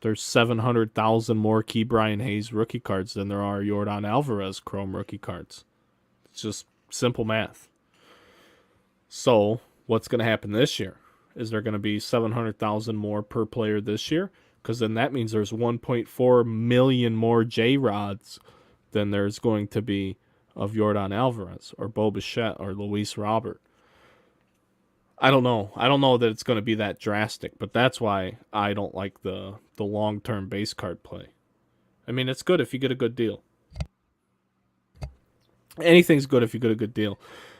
there's 700,000 more Key Brian Hayes rookie cards than there are Yordan Alvarez Chrome rookie cards. It's just simple math. So what's going to happen this year? Is there going to be 700,000 more per player this year? Because then that means there's 1.4 million more J-Rods than there's going to be of Yordan Alvarez or Bo Bichette or Luis Robert. I don't know. I don't know that it's going to be that drastic, but that's why I don't like the long-term base card play. I mean, it's good if you get a good deal. Anything's good if you get a good deal.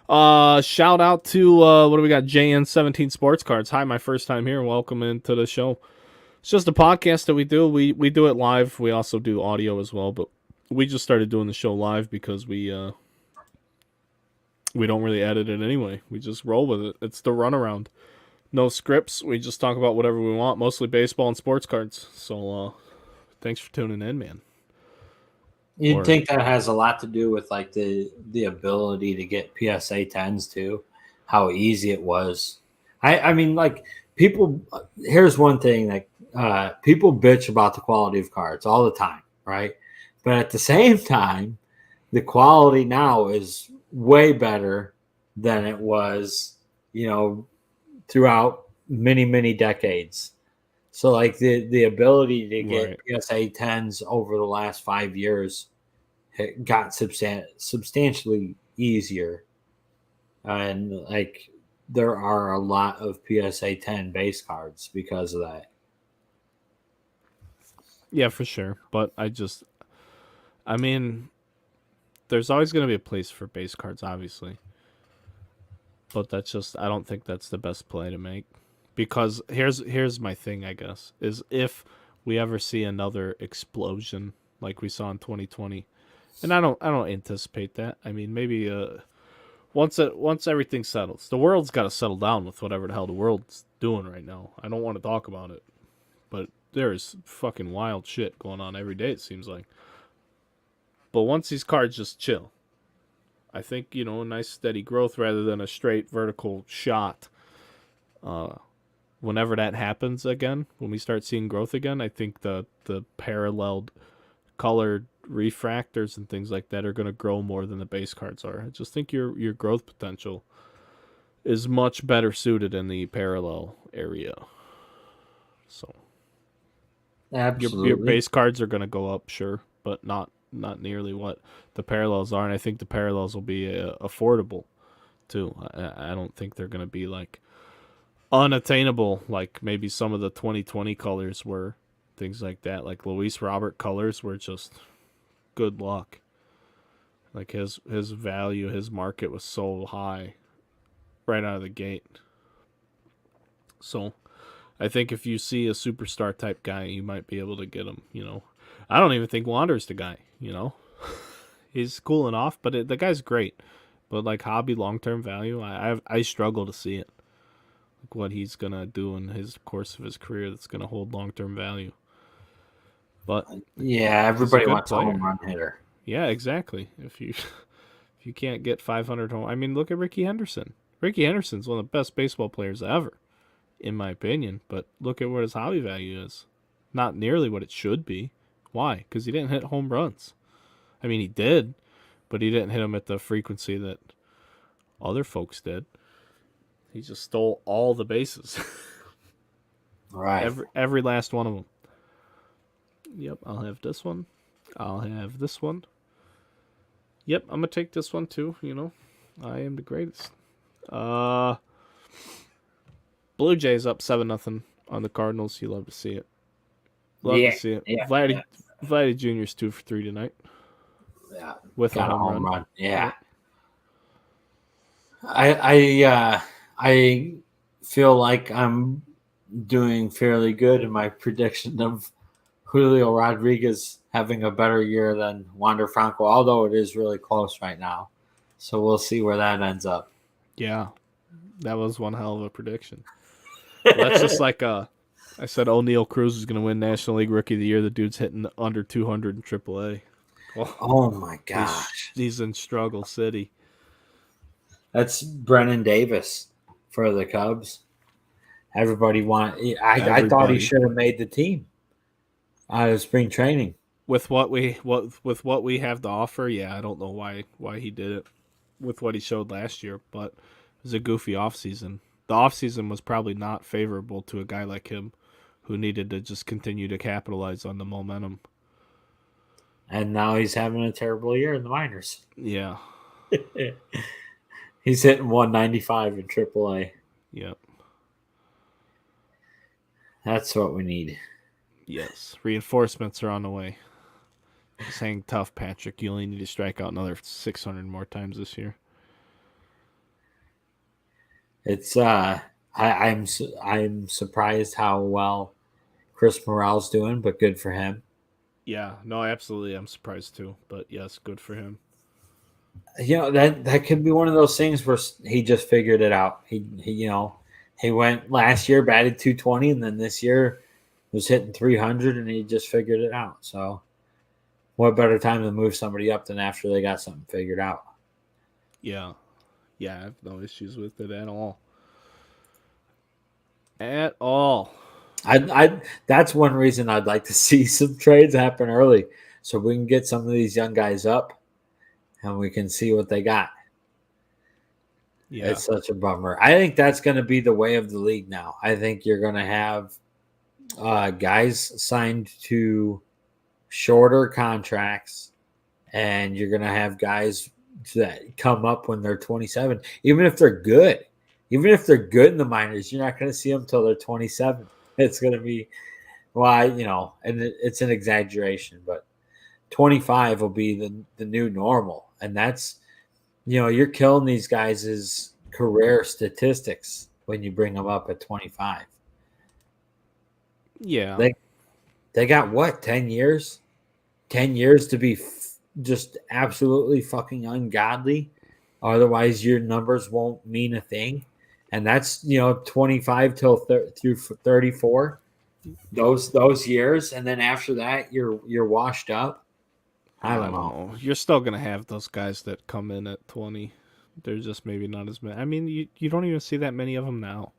Shout out to, what do we got? JN17 Sports Cards. Hi, my first time here. Welcome into the show. It's just a podcast that we do. We do it live. We also do audio as well, but we just started doing the show live because we don't really edit it anyway. We just roll with it. It's the Runaround. No scripts. We just talk about whatever we want, mostly baseball and sports cards. So, thanks for tuning in, man. You'd think that has a lot to do with like the ability to get PSA 10s too, how easy it was. I mean, like people. Here's one thing that people bitch about the quality of cards all the time, right? But at the same time, the quality now is way better than it was, throughout many decades. So like the ability to get PSA 10s over the last 5 years got substantially easier. And like there are a lot of PSA 10 base cards because of that. Yeah, for sure. But I mean, there's always going to be a place for base cards, obviously. But I don't think that's the best play to make. Because here's my thing, I guess, is if we ever see another explosion like we saw in 2020, and I don't anticipate that. I mean, maybe once everything settles, the world's got to settle down with whatever the hell the world's doing right now. I don't want to talk about it, but there is fucking wild shit going on every day, it seems like. But once these cards just chill, I think, a nice steady growth rather than a straight vertical shot. Whenever that happens again, when we start seeing growth again, I think the paralleled colored refractors and things like that are going to grow more than the base cards are. I just think your growth potential is much better suited in the parallel area. So Absolutely. your base cards are going to go up, sure, but not nearly what the parallels are. And I think the parallels will be affordable too. I don't think they're going to be like unattainable like maybe some of the 2020 colors were. Things like that, like Luis Robert colors were just good luck. Like his value, his market was so high right out of the gate. So I think if you see a superstar type guy, you might be able to get him. I don't even think Wander's the guy. He's cooling off, but the guy's great. But like hobby long term value, I struggle to see it. Like what he's gonna do in his course of his career that's gonna hold long term value. But yeah, everybody wants a home run hitter. Yeah, exactly. If you can't get 500 home, I mean, look at Ricky Henderson. Ricky Henderson's one of the best baseball players ever, in my opinion. But look at what his hobby value is. Not nearly what it should be. Why? Because he didn't hit home runs. I mean, he did, but he didn't hit them at the frequency that other folks did. He just stole all the bases. Right. Every last one of them. Yep, I'll have this one. I'll have this one. Yep, I'm gonna take this one too. I am the greatest. Blue Jays up 7-0 on the Cardinals. You love to see it. Love to see it. Yeah, Vladdy Jr.'s 2 for 3 tonight. Yeah, with a home run. Yeah. I feel like I'm doing fairly good in my prediction of Julio Rodriguez having a better year than Wander Franco, although it is really close right now. So we'll see where that ends up. Yeah, that was one hell of a prediction. That's just like I said O'Neal Cruz is going to win National League Rookie of the Year. The dude's hitting under 200 in AAA. Oh my gosh. He's in struggle city. That's Brennan Davis for the Cubs. Everybody I thought he should have made the team out of spring training. With what we have to offer, yeah, I don't know why he did it with what he showed last year, but it was a goofy offseason. The offseason was probably not favorable to a guy like him who needed to just continue to capitalize on the momentum. And now he's having a terrible year in the minors. Yeah. He's hitting 195 in AAA. Yep. That's what we need. Yes. Reinforcements are on the way. Just hang tough, Patrick. You only need to strike out another 600 more times this year. It's I'm surprised how well Chris Morale's doing, but good for him. Yeah, no, absolutely. I'm surprised too, but yes, good for him. That could be one of those things where he just figured it out. He went last year, batted 220, and then this year was hitting 300, and he just figured it out. So, what better time to move somebody up than after they got something figured out? Yeah. Yeah, I have no issues with it at all. At all. That's one reason I'd like to see some trades happen early so we can get some of these young guys up and we can see what they got. Yeah. It's such a bummer. I think that's going to be the way of the league now. I think you're going to have guys signed to shorter contracts, and you're going to have guys that come up when they're 27, even if they're good. Even if they're good in the minors, you're not going to see them until they're 27. It's going to be, and it's an exaggeration, but 25 will be the new normal. And that's, you're killing these guys' career statistics when you bring them up at 25. Yeah. They got what, 10 years? 10 years to be just absolutely fucking ungodly. Otherwise, your numbers won't mean a thing. And that's 25 till through 34, those years, and then after that you're washed up. I don't know. You're still gonna have those guys that come in at 20. They're just maybe not as many. I mean, you don't even see that many of them now.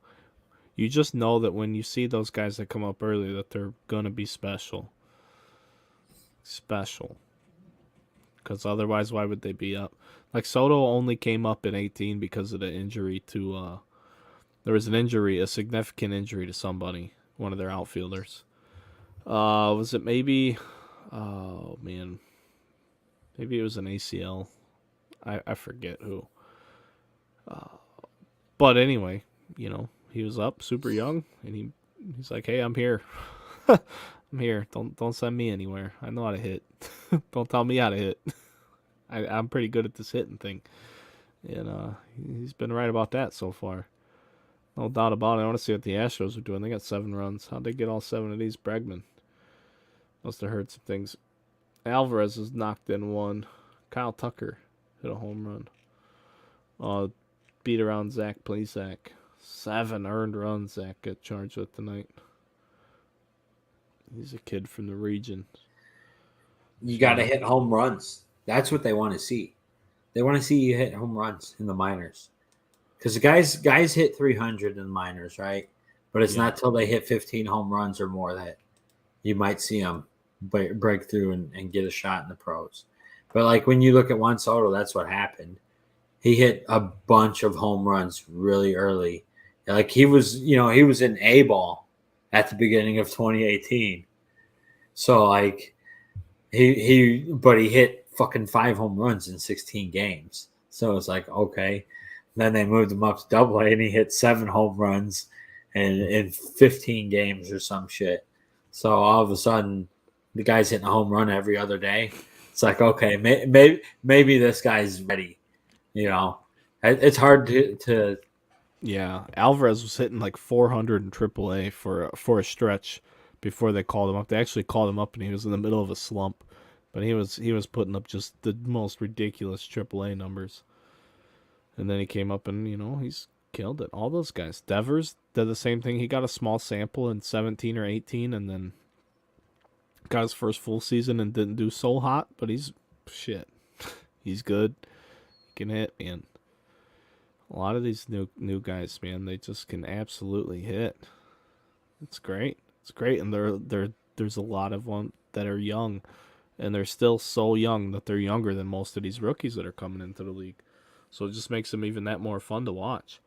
You just know that when you see those guys that come up early, that they're gonna be special. Because otherwise, why would they be up? Like Soto only came up in 18 because of the injury to. There was a significant injury to somebody, one of their outfielders. Was it maybe? Oh man, maybe it was an ACL. I forget who. But anyway, he was up super young, and he's like, "Hey, I'm here. I'm here. Don't send me anywhere. I know how to hit. Don't tell me how to hit." I'm pretty good at this hitting thing, and he's been right about that so far. No doubt about it. I want to see what the Astros are doing. They got 7 runs. How'd they get all 7 of these? Bregman must have heard some things. Alvarez has knocked in 1. Kyle Tucker hit a home run. Beat around Zach Plesac. 7 earned runs Zach got charged with tonight. He's a kid from the region. You got to hit home runs. That's what they want to see. They want to see you hit home runs in the minors. Because the guys hit 300 in the minors, right? But it's not till they hit 15 home runs or more that you might see them break through and get a shot in the pros. But like when you look at Juan Soto, that's what happened. He hit a bunch of home runs really early. Like he was in A ball at the beginning of 2018. So like he hit fucking 5 home runs in 16 games. So it's like, okay. Then they moved him up to Double A, and he hit 7 home runs in 15 games or some shit. So all of a sudden, the guy's hitting a home run every other day. It's like, okay, maybe this guy's ready. You know, it's hard to. Yeah, Alvarez was hitting like 400 in AAA for a stretch before they called him up. They actually called him up, and he was in the middle of a slump, but he was putting up just the most ridiculous AAA numbers. And then he came up and, he's killed it. All those guys. Devers did the same thing. He got a small sample in 17 or 18 and then got his first full season and didn't do so hot, but he's He's good. He can hit, man. A lot of these new guys, man, they just can absolutely hit. It's great. It's great. And there's a lot of them that are young, and they're still so young that they're younger than most of these rookies that are coming into the league. So it just makes them even that more fun to watch.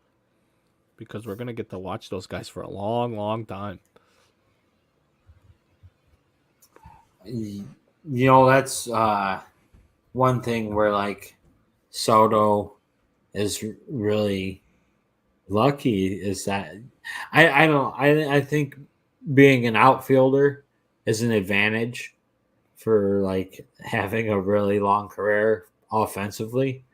Because we're going to get to watch those guys for a long, long time. That's one thing where, like, Soto is really lucky is that I think being an outfielder is an advantage for, like, having a really long career offensively.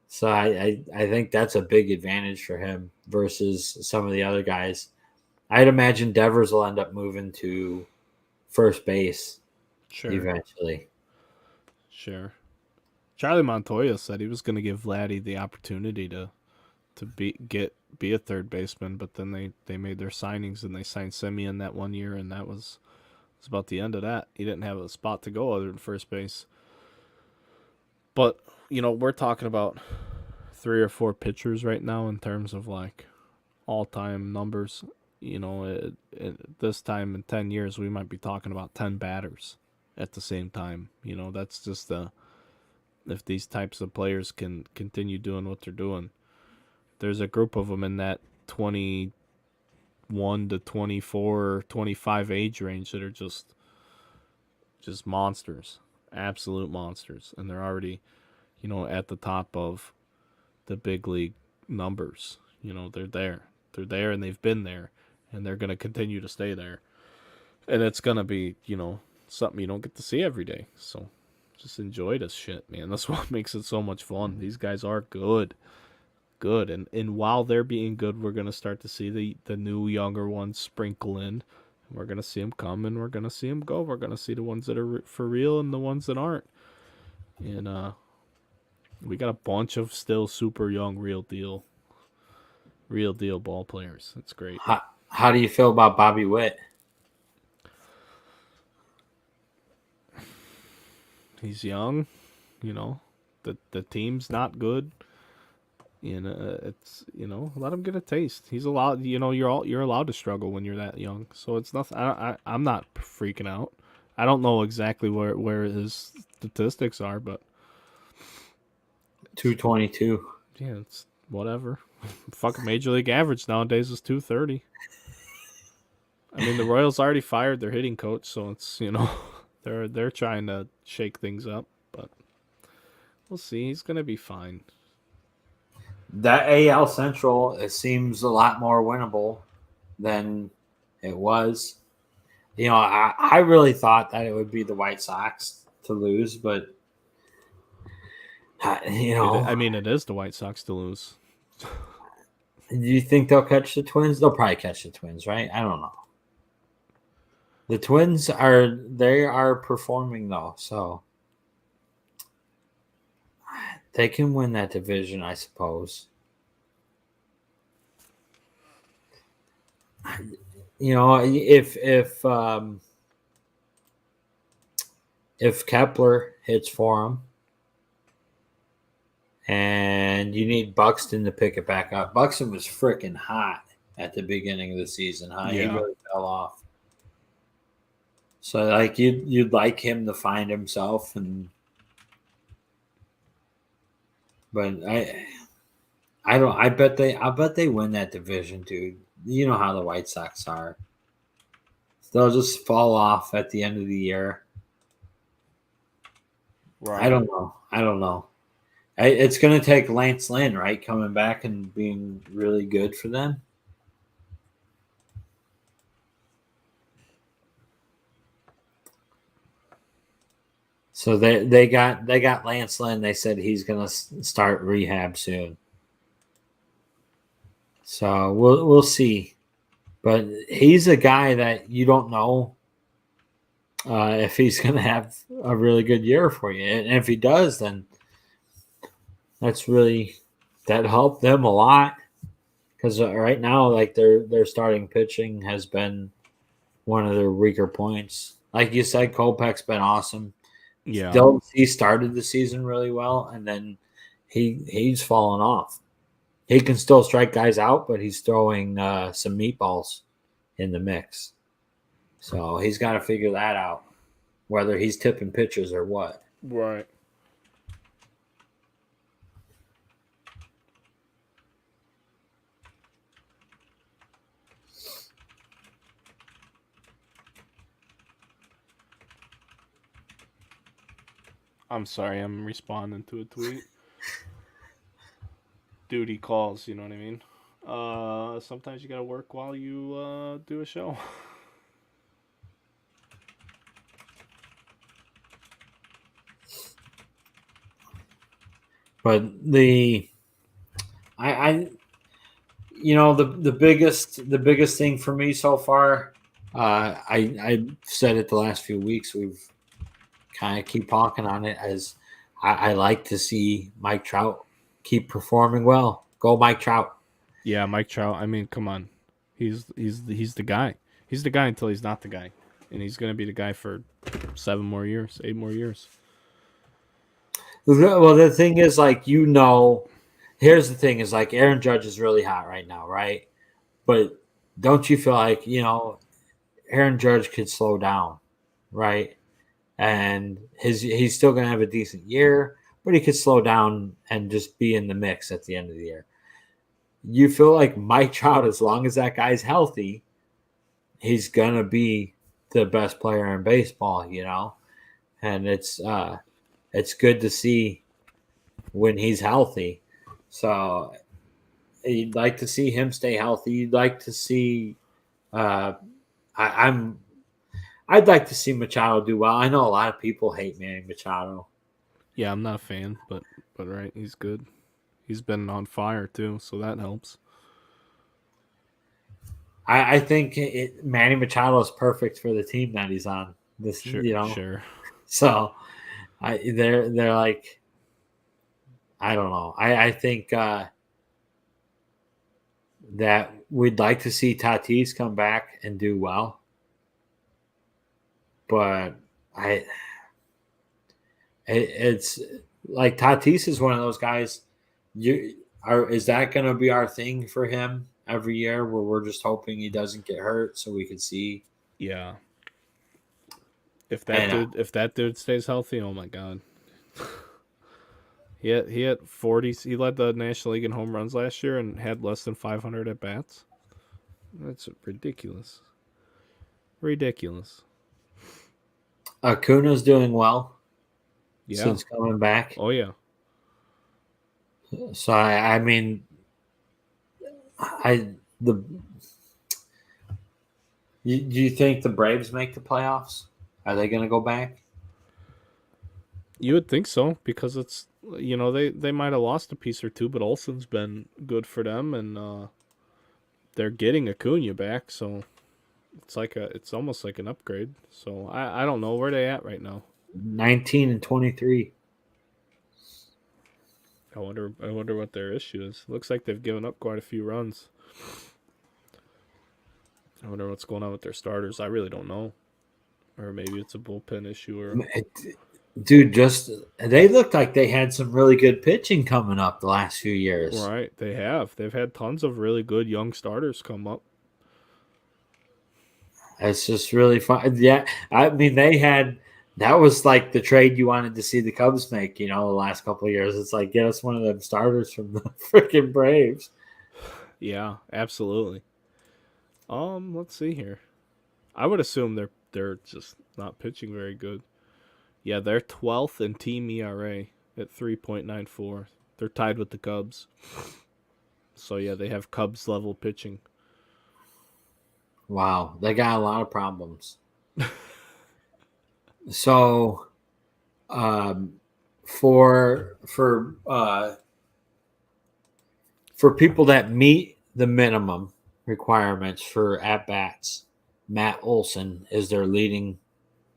So I think that's a big advantage for him versus some of the other guys. I'd imagine Devers will end up moving to first base eventually. Sure. Charlie Montoya said he was going to give Vladdy the opportunity to be a third baseman, but then they made their signings and they signed Semien that 1 year, and that was about the end of that. He didn't have a spot to go other than first base. But we're talking about 3 or 4 pitchers right now in terms of like all-time numbers. This time in 10 years, we might be talking about 10 batters at the same time. That's just if these types of players can continue doing what they're doing. There's a group of them in that 21 to 24, 25 age range that are just monsters. Absolute monsters. And they're already, at the top of the big league numbers. They're there. They're there and they've been there. And they're going to continue to stay there. And it's going to be, something you don't get to see every day. So just enjoy this shit, man. That's what makes it so much fun. These guys are good. Good. And while they're being good, we're going to start to see the new younger ones sprinkle in. We're going to see them come and we're going to see them go. We're going to see the ones that are for real and the ones that aren't. And we got a bunch of still super young, real deal ball players. That's great. How do you feel about Bobby Witt? He's young, the team's not good. It's let him get a taste. He's allowed. You're allowed to struggle when you're that young. So it's nothing. I'm not freaking out. I don't know exactly where his statistics are, but 222. Yeah, it's whatever. Fucking Major League average nowadays is 230. I mean, the Royals already fired their hitting coach, so it's they're trying to shake things up, but we'll see. He's gonna be fine. That AL Central, it seems a lot more winnable than it was. I really thought that it would be the White Sox to lose, but I mean, it is the White Sox to lose. Do you think they'll catch the Twins? They'll probably catch the Twins, right? I don't know. The Twins are performing though, so they can win that division, I suppose. If Kepler hits for them, and you need Buxton to pick it back up. Buxton was freaking hot at the beginning of the season, huh? Yeah. He really fell off. So like you'd like him to find himself, but I bet they win that division, dude. You know how the White Sox are. They'll just fall off at the end of the year. Right. I don't know. It's going to take Lance Lynn, right, coming back and being really good for them. So they got Lance Lynn. They said he's going to start rehab soon. So we'll see. But he's a guy that you don't know if he's going to have a really good year for you. And if he does, then that helped them a lot. Because right now, like their starting pitching has been one of their weaker points. Like you said, Kopech's been awesome. Yeah, he started the season really well, and then he's fallen off. He can still strike guys out, but he's throwing some meatballs in the mix. So he's got to figure that out, whether he's tipping pitches or what. Right. I'm sorry, I'm responding to a tweet. Duty calls, you know what I mean? Sometimes you gotta work while you do a show. But the biggest thing for me so far, I said it the last few weeks. We've kind of keep talking on it as I like to see Mike Trout keep performing well. Go Mike Trout. Yeah, Mike Trout. I mean, come on, he's the guy. He's the guy until he's not the guy, and he's gonna be the guy for 7 more years, 8 more years. Well, the thing is, like, here's the thing: is like Aaron Judge is really hot right now, right? But don't you feel like Aaron Judge could slow down, right? And he's still going to have a decent year, but he could slow down and just be in the mix at the end of the year. You feel like Mike Trout, as long as that guy's healthy, he's going to be the best player in baseball, and it's good to see when he's healthy. So you'd like to see him stay healthy. You'd like to see I'd like to see Machado do well. I know a lot of people hate Manny Machado. Yeah, I'm not a fan, but right, he's good. He's been on fire too, so that helps. I think Manny Machado is perfect for the team that he's on. Sure. So they're like, I don't know. I think that we'd like to see Tatis come back and do well. But it's like Tatis is one of those guys. Is that going to be our thing for him every year, where we're just hoping he doesn't get hurt so we can see? Yeah. If that dude stays healthy, oh my god. He had 40. He led the National League in home runs last year and had less than 500 at bats. That's ridiculous. Ridiculous. Acuna's doing well since coming back. Oh yeah. So I mean, do you think the Braves make the playoffs? Are they going to go back? You would think so because it's they might have lost a piece or two, but Olsen's been good for them, and they're getting Acuna back, so it's almost like an upgrade. So I don't know where they at right now. 19-23. I wonder what their issue is. Looks like they've given up quite a few runs. I wonder what's going on with their starters. I really don't know. Or maybe it's a bullpen issue or Dude, just they looked like they had some really good pitching coming up the last few years. right. They've had tons of really good young starters come up. It's just really fun. Yeah, I mean that was like the trade you wanted to see the Cubs make. The last couple of years. It's like get us one of them starters from the freaking Braves. Yeah, absolutely. Let's see here. I would assume they're just not pitching very good. Yeah, they're 12th in team ERA at 3.94. They're tied with the Cubs. So yeah, they have Cubs level pitching. Wow, they got a lot of problems. So, for people that meet the minimum requirements for at bats, Matt Olson is their leading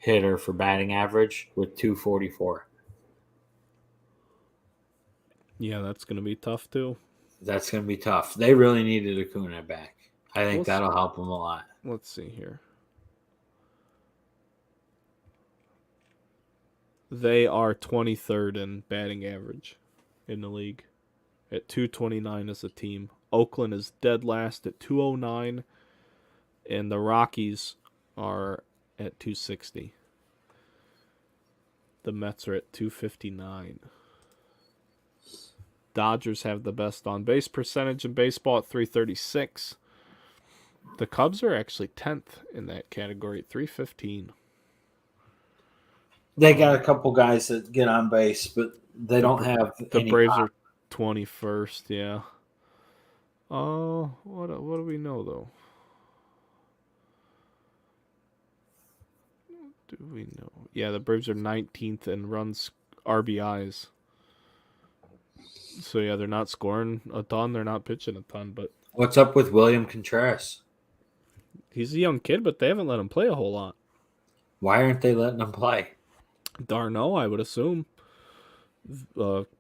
hitter for batting average with 244. Yeah, that's gonna be tough too. That's going to be tough. They really needed Acuna back. I think Let's that'll help them a lot. let's see here. They are 23rd in batting average in the league at 229 as a team. Oakland is dead last at 209, and the Rockies are at 260. The Mets are at 259. Dodgers have the best on base percentage in baseball at 336. The Cubs are actually 10th in that category at 315. They got a couple guys that get on base, but they don't have The any Braves pop. are 21st, yeah. What do we know though? Do we know? Yeah, the Braves are 19th in runs RBIs. So yeah, they're not scoring a ton, they're not pitching a ton, but What's up with William Contreras? he's a young kid, but they haven't let him play a whole lot. Why aren't they letting him play? Darno, I would assume.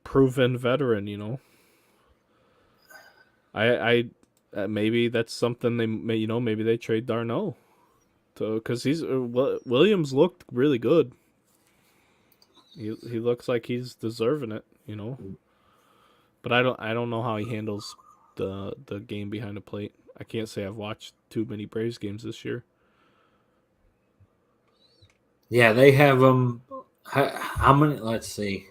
Proven veteran. I maybe that's something they maybe they trade Darno to because he's Williams looked really good. He looks like he's deserving it. But I don't know how he handles the game behind the plate. I can't say I've watched too many Braves games this year. Yeah, they have him. How many? Let's see.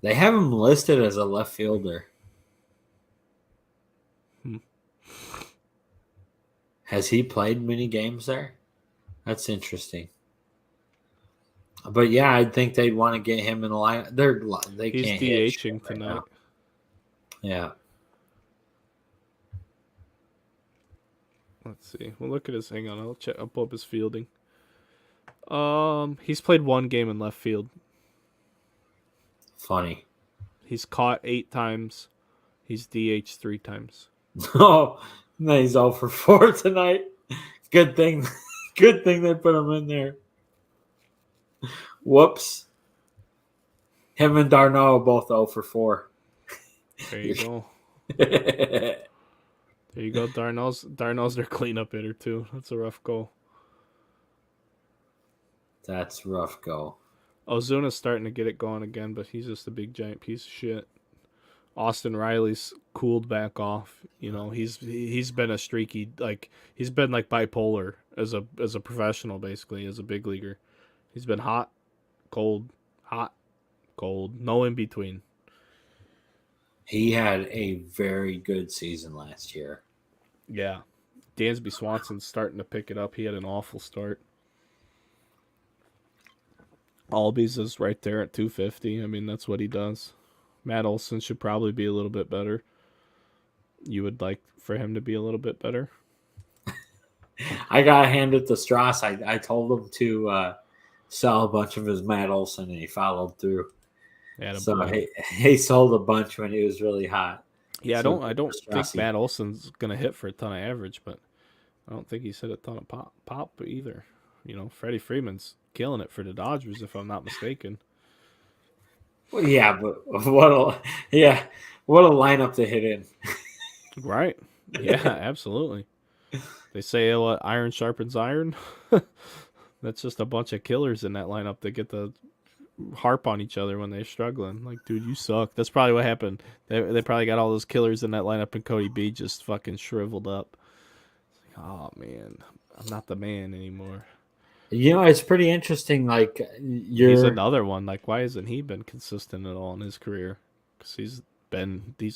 They have him listed as a left fielder. Hmm. Has he played many games there? That's interesting. But yeah, I think they'd want to get him in the line. They He's can't hit shit DHing right tonight. now. Yeah. Let's see. We'll look at his. Hang on, I'll pull up his fielding. He's played one game in left field. Funny. He's caught 8 times. He's DH 3 times. Oh, no, he's all for 4 tonight. Good thing. Good thing they put him in there. Whoops. Him and Darno are both 0 for 4. There you go. There you go. Darno's their cleanup hitter too. That's a rough goal. That's rough go. Ozuna's starting to get it going again, but he's just a big giant piece of shit. Austin Riley's cooled back off. He's been a streaky he's been like bipolar as a professional basically as a big leaguer. He's been hot, cold, no in between. He had a very good season last year. Yeah. Dansby Swanson's starting to pick it up. He had an awful start. Albies is right there at 250. I mean, that's what he does. Matt Olson should probably be a little bit better. You would like for him to be a little bit better? I got to hand it to Strauss. I told him to sell a bunch of his Matt Olson, and he followed through. So Boy. he sold a bunch when he was really hot. Yeah, So I don't think Strassi. Matt Olson's gonna hit for a ton of average, but I don't think he's hit a ton of pop either. You know, Freddie Freeman's killing it for the Dodgers, if I'm not mistaken. Well, yeah, but what a lineup to hit in. Right? Yeah, absolutely. They say what iron sharpens iron. That's just a bunch of killers in that lineup that get to harp on each other when they're struggling. Like, dude, you suck. That's probably what happened. They probably got all those killers in that lineup, and Cody B just fucking shriveled up. Like, oh man, I'm not the man anymore. It's pretty interesting. Like He's another one. Like, why hasn't he been consistent at all in his career? Because he's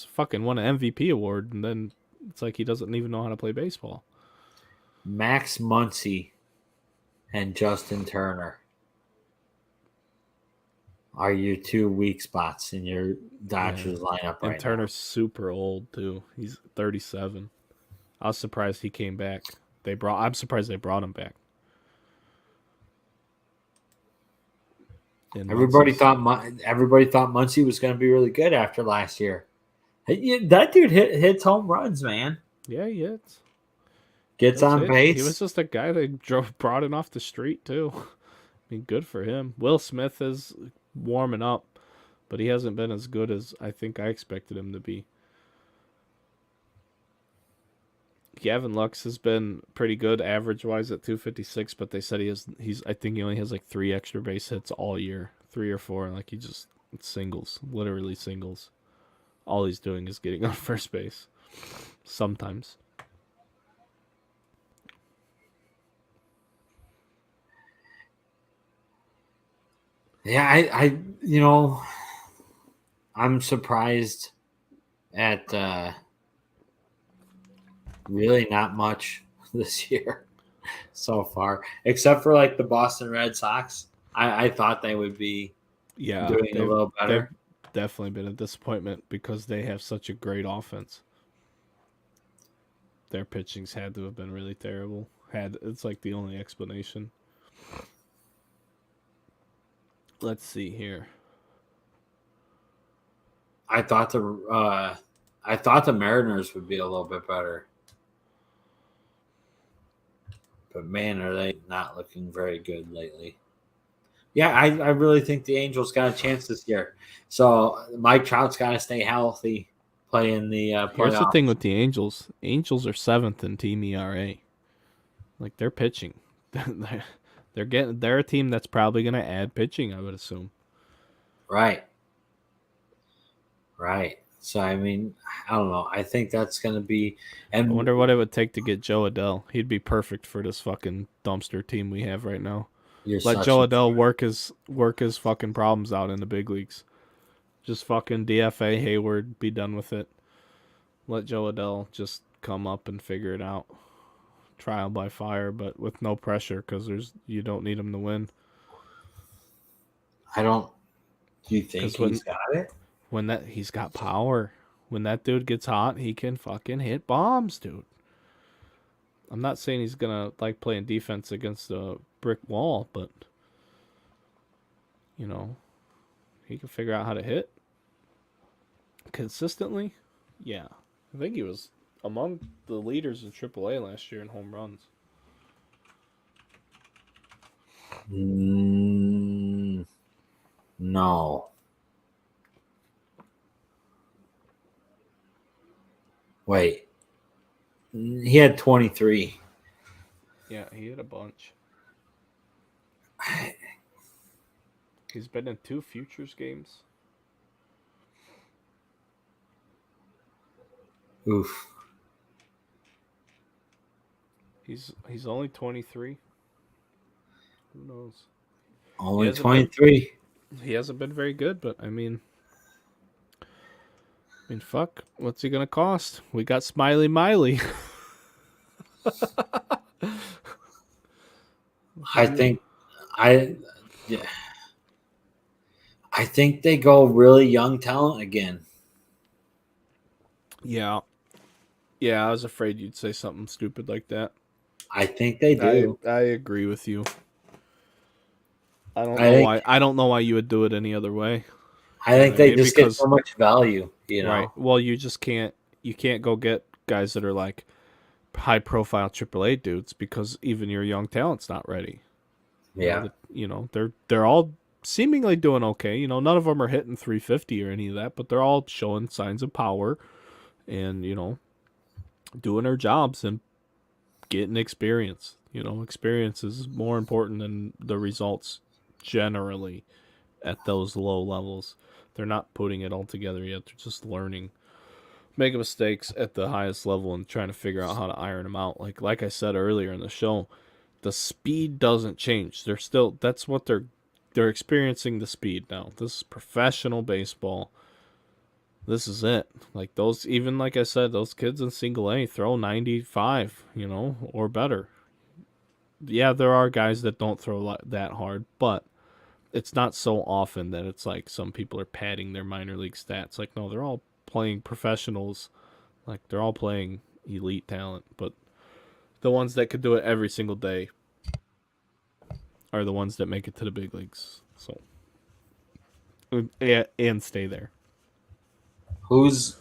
fucking won an MVP award, and then it's like he doesn't even know how to play baseball. Max Muncie and Justin Turner are your two weak spots in your Dodgers lineup right and Turner's super old too. He's 37. I was surprised he came back. I'm surprised they brought him back. now. Everybody thought Muncie was going to be really good after last year. That dude hits home runs, man. Yeah, he hits. Gets on base. He was just a guy they brought in off the street too. I mean, good for him. Will Smith is warming up, but he hasn't been as good as I think I expected him to be. Gavin Lux has been pretty good average wise at 256, but they said I think he only has like 3 extra base hits all year, 3 or 4, and like he just singles, literally singles. All he's doing is getting on first base. Sometimes. Yeah, I'm surprised at really not much this year so far, except for like the Boston Red Sox. I thought they would be doing a little better. They've definitely been a disappointment because they have such a great offense. Their pitching's had to have been really terrible. It's like the only explanation. Let's see here. I thought the Mariners would be a little bit better. But man, are they not looking very good lately. Yeah, I really think the Angels got a chance this year. So Mike Trout's got to stay healthy, play in the playoffs. Here's the thing with the Angels. Angels are 7th in team ERA. Like, they're pitching. They're a team that's probably going to add pitching, I would assume. Right. So, I mean, I don't know. I think that's going to be... And I wonder what it would take to get Joe Adell. He'd be perfect for this fucking dumpster team we have right now. Let Joe Adell work his fucking problems out in the big leagues. Just fucking DFA Hayward, be done with it. Let Joe Adell just come up and figure it out. Trial by fire, but with no pressure because you don't need him to win. Do you think he's got it? He's got power. When that dude gets hot, he can fucking hit bombs, dude. I'm not saying he's gonna like playing defense against a brick wall, but he can figure out how to hit consistently. Yeah, I think he was among the leaders in AAA last year in home runs. No. Wait. He had 23. Yeah, he had a bunch. He's been in 2 Futures games. Oof. He's only 23. Who knows? Only 23. He hasn't been very good, but I mean, fuck. What's he gonna cost? We got Smiley Miley. I think they go really young talent again. Yeah. Yeah, I was afraid you'd say something stupid like that. I think they do. I agree with you. I don't I know think why. I don't know why you would do it any other way. I You know think what I they mean? just get so Because much value, you right. know. Well, you just can't. You can't go get guys that are like high profile AAA dudes because even your young talent's not ready. Yeah. They're all seemingly doing okay. None of them are hitting 350 or any of that, but they're all showing signs of power and doing their jobs and getting experience. Experience is more important than the results generally at those low levels. They're not putting it all together yet. They're just learning, making mistakes at the highest level and trying to figure out how to iron them out. Like I said earlier in the show, the speed doesn't change. They're still that's what they're experiencing the speed now. This is professional baseball. This is it. Like those even like I said, those kids in single A throw 95, or better. Yeah, there are guys that don't throw that hard, but it's not so often that it's like some people are padding their minor league stats. Like no, they're all playing professionals. Like they're all playing elite talent, but the ones that could do it every single day are the ones that make it to the big leagues. So and stay there. Who's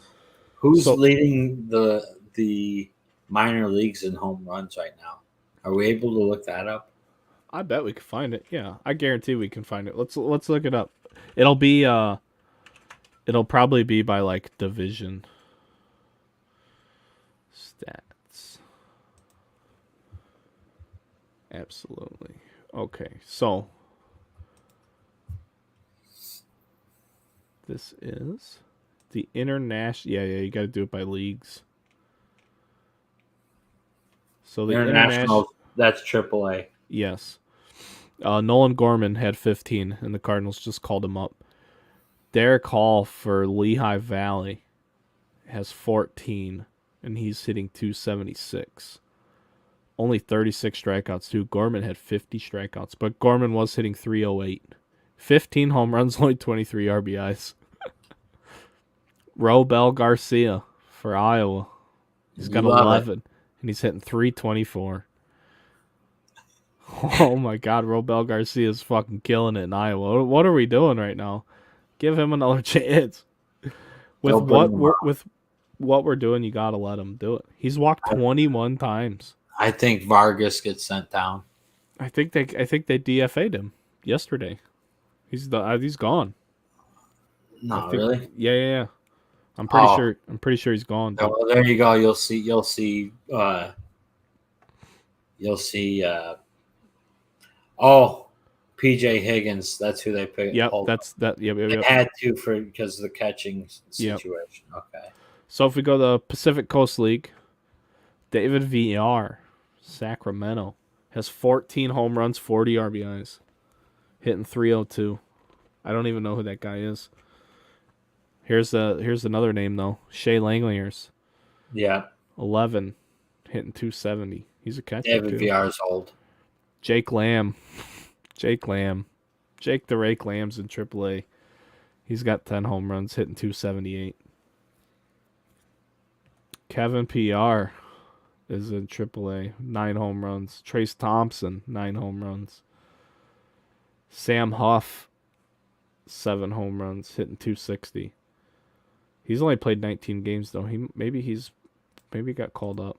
who's So leading the minor leagues in home runs right now? Are we able to look that up? I bet we can find it. Yeah, I guarantee we can find it. Let's look it up. It'll be it'll probably be by like division stats. Absolutely. Okay, so this is the international. Yeah, you got to do it by leagues. So the international. International, that's AAA. Yes. Nolan Gorman had 15, and the Cardinals just called him up. Derek Hall for Lehigh Valley has 14, and he's hitting 276. Only 36 strikeouts, too. Gorman had 50 strikeouts, but Gorman was hitting 308. 15 home runs, only 23 RBIs. Robel Garcia for Iowa. He's got You love it. 11, and he's hitting 324. Oh my God, Robel Garcia is fucking killing it in Iowa. What are we doing right now? Give him another chance. With Don't put what him we're on. with what we're doing, you gotta let him do it. He's walked 21 times. I think Vargas gets sent down. I think they DFA'd him yesterday. He's gone. I No, think really. yeah. I'm pretty Oh, sure he's gone, dude. well, there you go. You'll see. Oh, PJ Higgins. That's who they picked. Yep, Pulled. that's that. Yep. It had to because of the catching Yep. situation. Okay. So if we go to the Pacific Coast League, David VR, Sacramento, has 14 home runs, 40 RBIs, hitting 302. I don't even know who that guy is. Here's another name though. Shea Langeliers, Yeah. 11, hitting 270. He's a catcher David too. VR is old. Jake Lamb, Jake Lamb, Jake the Rake Lamb's in AAA. He's got 10 home runs, hitting 278. Kevin PR is in AAA, 9 home runs. Trace Thompson, 9 home runs. Sam Huff, 7 home runs, hitting 260. He's only played 19 games though. Maybe got called up.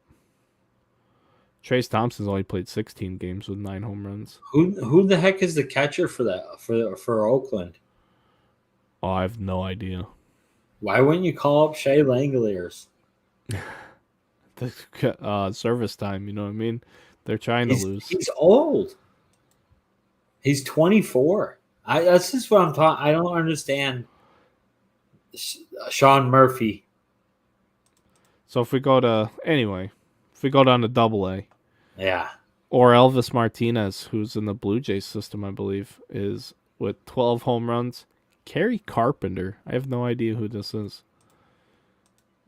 Trace Thompson's only played 16 games with 9 home runs. Who the heck is the catcher for that for Oakland? Oh, I have no idea. Why wouldn't you call up Shea Langoliers? The service time, you know what I mean? They're trying to lose. He's old. He's 24. That's just what I'm talking. I don't understand. Sean Murphy. So if we go down to Double A, Yeah. or Elvis Martinez, who's in the Blue Jays system, I believe, is with 12 home runs. Kerry Carpenter, I have no idea who this is.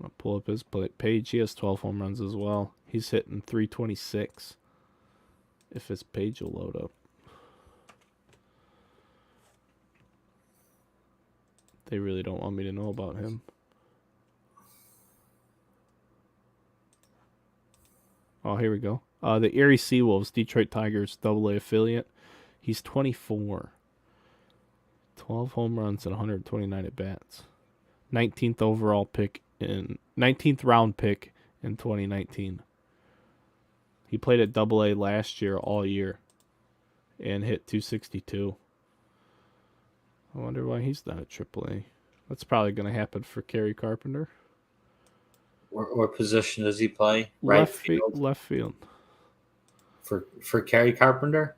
I'll pull up his page. He has 12 home runs as well. He's hitting 326. If his page will load up. They really don't want me to know about him. Oh, here we go. The Erie Seawolves, Detroit Tigers, Double A affiliate. He's 24. 12 home runs and 129 at bats. 19th overall pick in 19th round pick in 2019. He played at AA last year all year and hit 262. I wonder why he's not at AAA. That's probably going to happen for Kerry Carpenter. What position does he play? Right field. Left field. For Kerry Carpenter?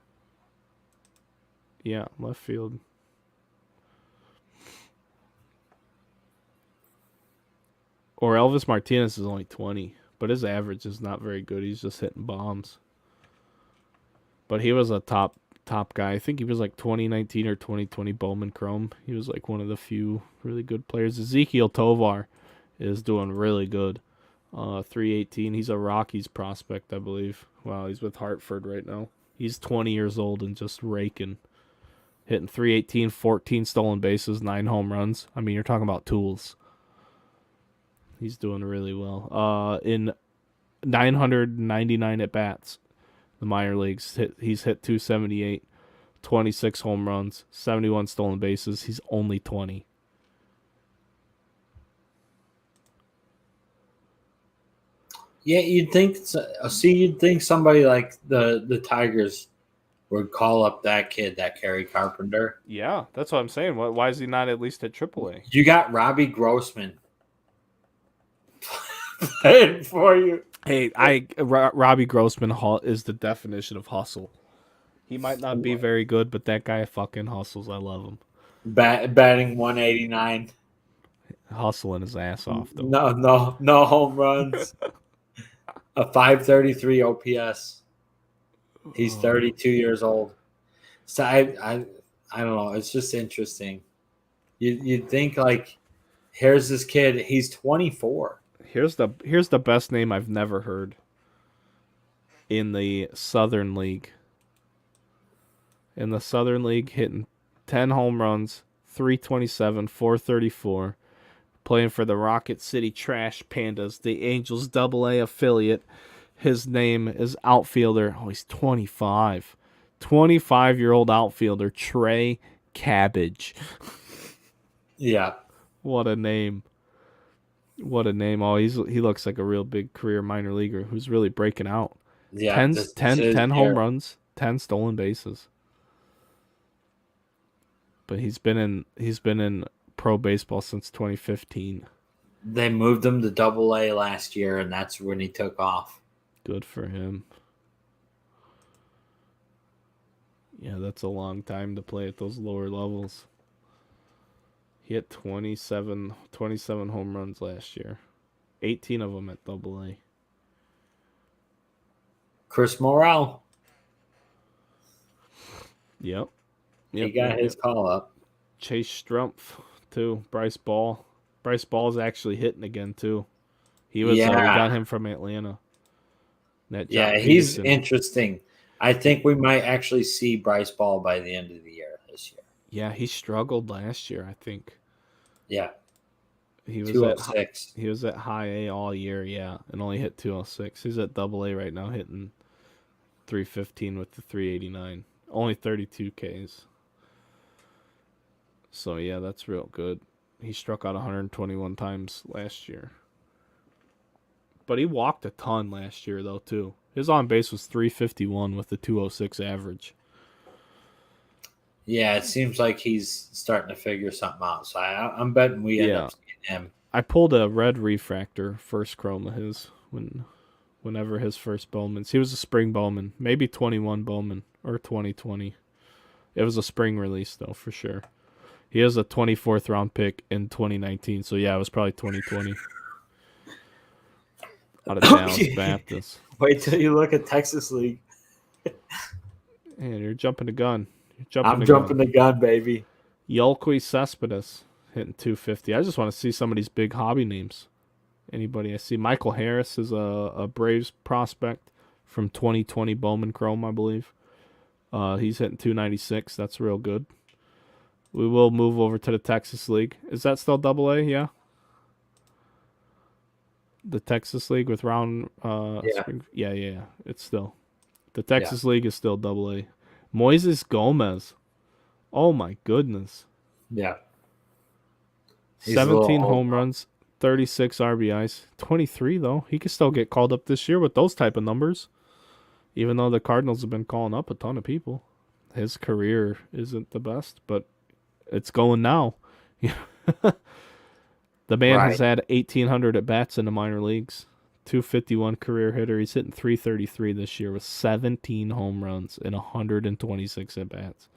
Yeah, left field. Or Elvis Martinez is only 20, but his average is not very good. He's just hitting bombs. But he was a top guy. I think he was like 2019 or 2020 Bowman Chrome. He was like one of the few really good players. Ezekiel Tovar is doing really good. 318. He's a Rockies prospect, I believe. Wow, he's with Hartford right now. He's 20 years old and just raking. Hitting 318, 14 stolen bases, 9 home runs. I mean, you're talking about tools. He's doing really well. In 999 at bats, the minor leagues, he's hit 278, 26 home runs, 71 stolen bases. He's only 20. Yeah, you'd think. See, you'd think somebody like the Tigers would call up that kid, that Kerry Carpenter. Yeah, that's what I'm saying. Why is he not at least at AAA? You got Robbie Grossman playing for you. Hey, Robbie Grossman is the definition of hustle. He might not be very good, but that guy fucking hustles. I love him. Batting 189. Hustling his ass off, though. No home runs. A 533 OPS. He's 32 years old. So I don't know. It's just interesting. You'd think like, here's this kid. He's 24. Here's the best name I've never heard in the Southern League. In the Southern League, hitting 10 home runs, 327, 434. Playing for the Rocket City Trash Pandas, the Angels AA affiliate. His name is outfielder. Oh, he's 25. 25-year-old outfielder, Trey Cabbage. Yeah. What a name. What a name. Oh, he looks like a real big career minor leaguer who's really breaking out. Yeah. 10 home runs, 10 stolen bases. But he's been in pro baseball since 2015. They moved him to AA last year, and that's when he took off. Good for him. Yeah, that's a long time to play at those lower levels. He hit 27 home runs last year. 18 of them at AA. Chris Morel. Yep. He got his call up. Chase Strumpf, too. Bryce Ball. Bryce Ball's actually hitting again, too. We got him from Atlanta. He's interesting. I think we might actually see Bryce Ball by the end of the year this year. Yeah, he struggled last year, I think. Yeah. He was 206. He was at high A all year, yeah, and only hit 206. He's at AA right now, hitting 315 with the 389. Only 32 Ks. So, yeah, that's real good. He struck out 121 times last year. But he walked a ton last year, though, too. His on base was 351 with the 206 average. Yeah, it seems like he's starting to figure something out. So I'm betting we end up seeing him. I pulled a red refractor first chrome of his whenever his first Bowman's. He was a spring Bowman, maybe 21 Bowman or 2020. It was a spring release, though, for sure. He is a 24th round pick in 2019, so yeah, it was probably 2020. Out of Dallas Baptist. Wait till you look at Texas League. Man, you're jumping the gun. I'm jumping the gun, baby. Yulqui Cespedes hitting 250. I just want to see some of these big hobby names. Anybody I see? Michael Harris is a Braves prospect from 2020 Bowman Chrome, I believe. He's hitting 296. That's real good. We will move over to the Texas League. Is that still AA? Yeah. The Texas League with round. Yeah. Yeah. It's still. The Texas League is still AA. Moises Gomez. Oh my goodness. Yeah. He's a little 17 old. home runs, 36 RBIs. 23 though. He could still get called up this year with those type of numbers. Even though the Cardinals have been calling up a ton of people. His career isn't the best, but it's going now. The man Right. has had 1,800 at bats in the minor leagues. 251 career hitter. He's hitting 333 this year with 17 home runs and 126 at bats.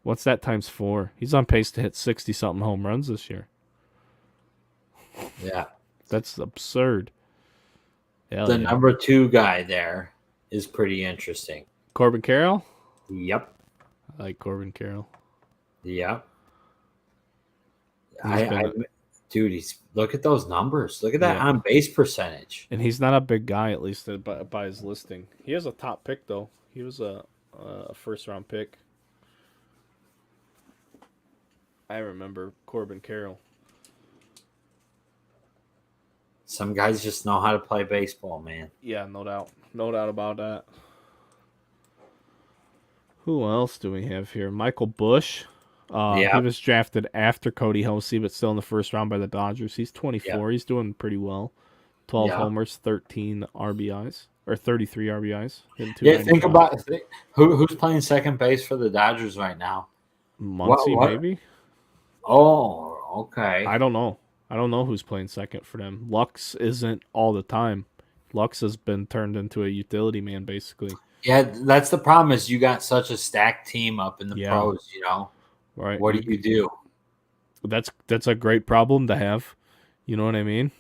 What's that times 4? He's on pace to hit 60 something home runs this year. Yeah. That's absurd. Hell The yeah. number 2 guy there is pretty interesting. Corbin Carol? Yep. I like Corbin Carol. Yep. Dude, look at those numbers. Look at that on base percentage. And he's not a big guy, at least by his listing. He has a top pick though. He was a first round pick. I remember Corbin Carol. Some guys just know how to play baseball, man. Yeah, no doubt. No doubt about that. Who else do we have here? Michael Bush. He was drafted after Cody Hosey, but still in the first round by the Dodgers. He's 24. He's doing pretty well. 12 homers, 13 RBIs, or 33 RBIs. Think about who's playing second base for the Dodgers right now. Muncie, maybe? Oh, okay. I don't know. I don't know who's playing second for them. Lux isn't all the time. Lux has been turned into a utility man, basically. Yeah, that's the problem is you got such a stacked team up in the pros, you know. Right. What do you do? That's a great problem to have. You know what I mean?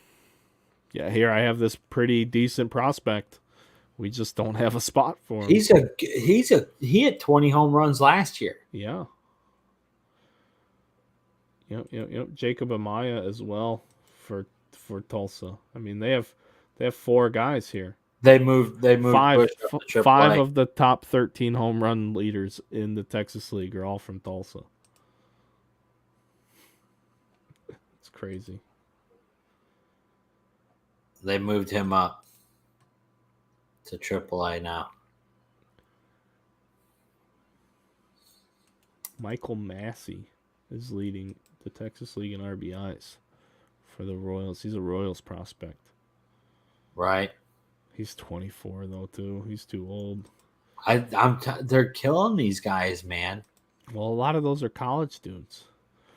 Yeah, here I have this pretty decent prospect. We just don't have a spot for him. He hit 20 home runs last year. Yeah. Yep. Jacob Amaya as well for Tulsa. I mean, they have 4 guys here. They moved five of the top 13 home run leaders in the Texas League are all from Tulsa. It's crazy. They moved him up to AAA now. Michael Massey is leading the Texas League in RBIs for the Royals. He's a Royals prospect. Right. He's 24 though too. He's too old. They're killing these guys, man. Well, a lot of those are college dudes.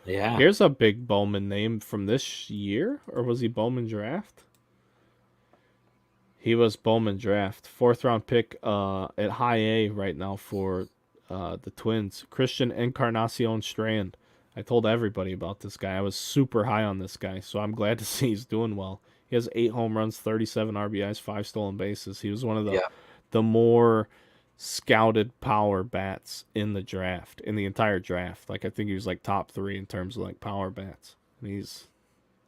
Yeah. Here's a big Bowman name from this year, or was he Bowman draft? He was Bowman draft. 4th round pick at high A right now for the Twins. Christian Encarnacion Strand. I told everybody about this guy. I was super high on this guy, so I'm glad to see he's doing well. He has 8 home runs, 37 RBIs, 5 stolen bases. He was one of the more scouted power bats in the draft, in the entire draft. Like I think he was like top 3 in terms of like power bats. And he's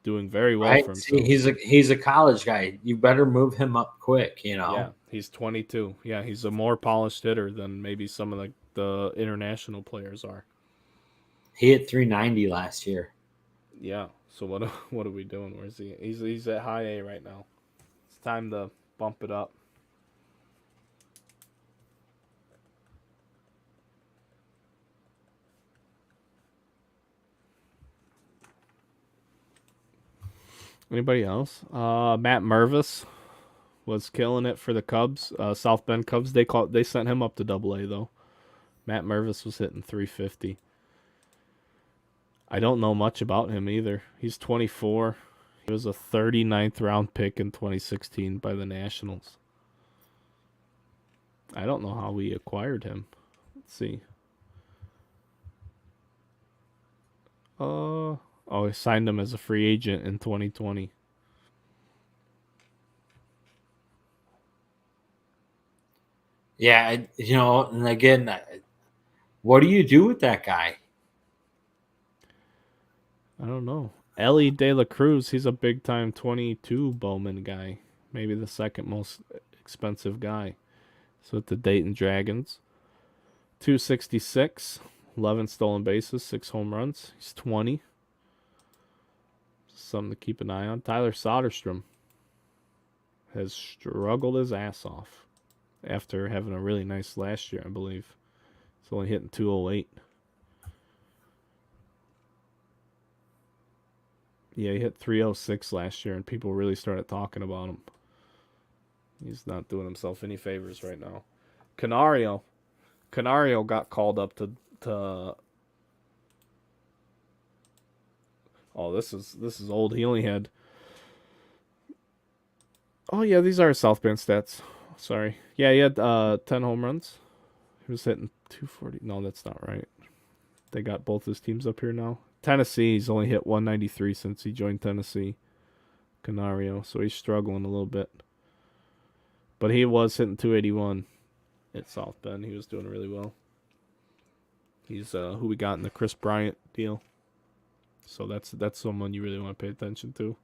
doing very well for himself. He's a college guy. You better move him up quick, you know. Yeah, he's 22. Yeah, he's a more polished hitter than maybe some of the international players are. He hit 390 last year. Yeah. So what are we doing? Where's he? He's at high A right now. It's time to bump it up. Anybody else? Matt Mervis was killing it for the Cubs. South Bend Cubs. They sent him up to AA though. Matt Mervis was hitting 350. I don't know much about him either. He's 24. He was a 39th round pick in 2016 by the Nationals. I don't know how we acquired him. Let's see. I signed him as a free agent in 2020. Yeah, and again, what do you do with that guy? I don't know. Ellie De La Cruz, he's a big-time 22 Bowman guy. Maybe the second most expensive guy. So at the Dayton Dragons. 266, 11 stolen bases, 6 home runs. He's 20. Something to keep an eye on. Tyler Soderstrom has struggled his ass off after having a really nice last year, I believe. He's only hitting 208. Yeah, he hit 306 last year, and people really started talking about him. He's not doing himself any favors right now. Canario got called up to. Oh, this is old. He only had. Oh yeah, these are South Bend stats. Sorry. Yeah, he had 10 home runs. He was hitting 240. No, that's not right. They got both his teams up here now. Tennessee, he's only hit 193 since he joined Tennessee. Canario, so he's struggling a little bit. But he was hitting 281 at South Bend. He was doing really well. He's who we got in the Chris Bryant deal. So that's someone you really want to pay attention to.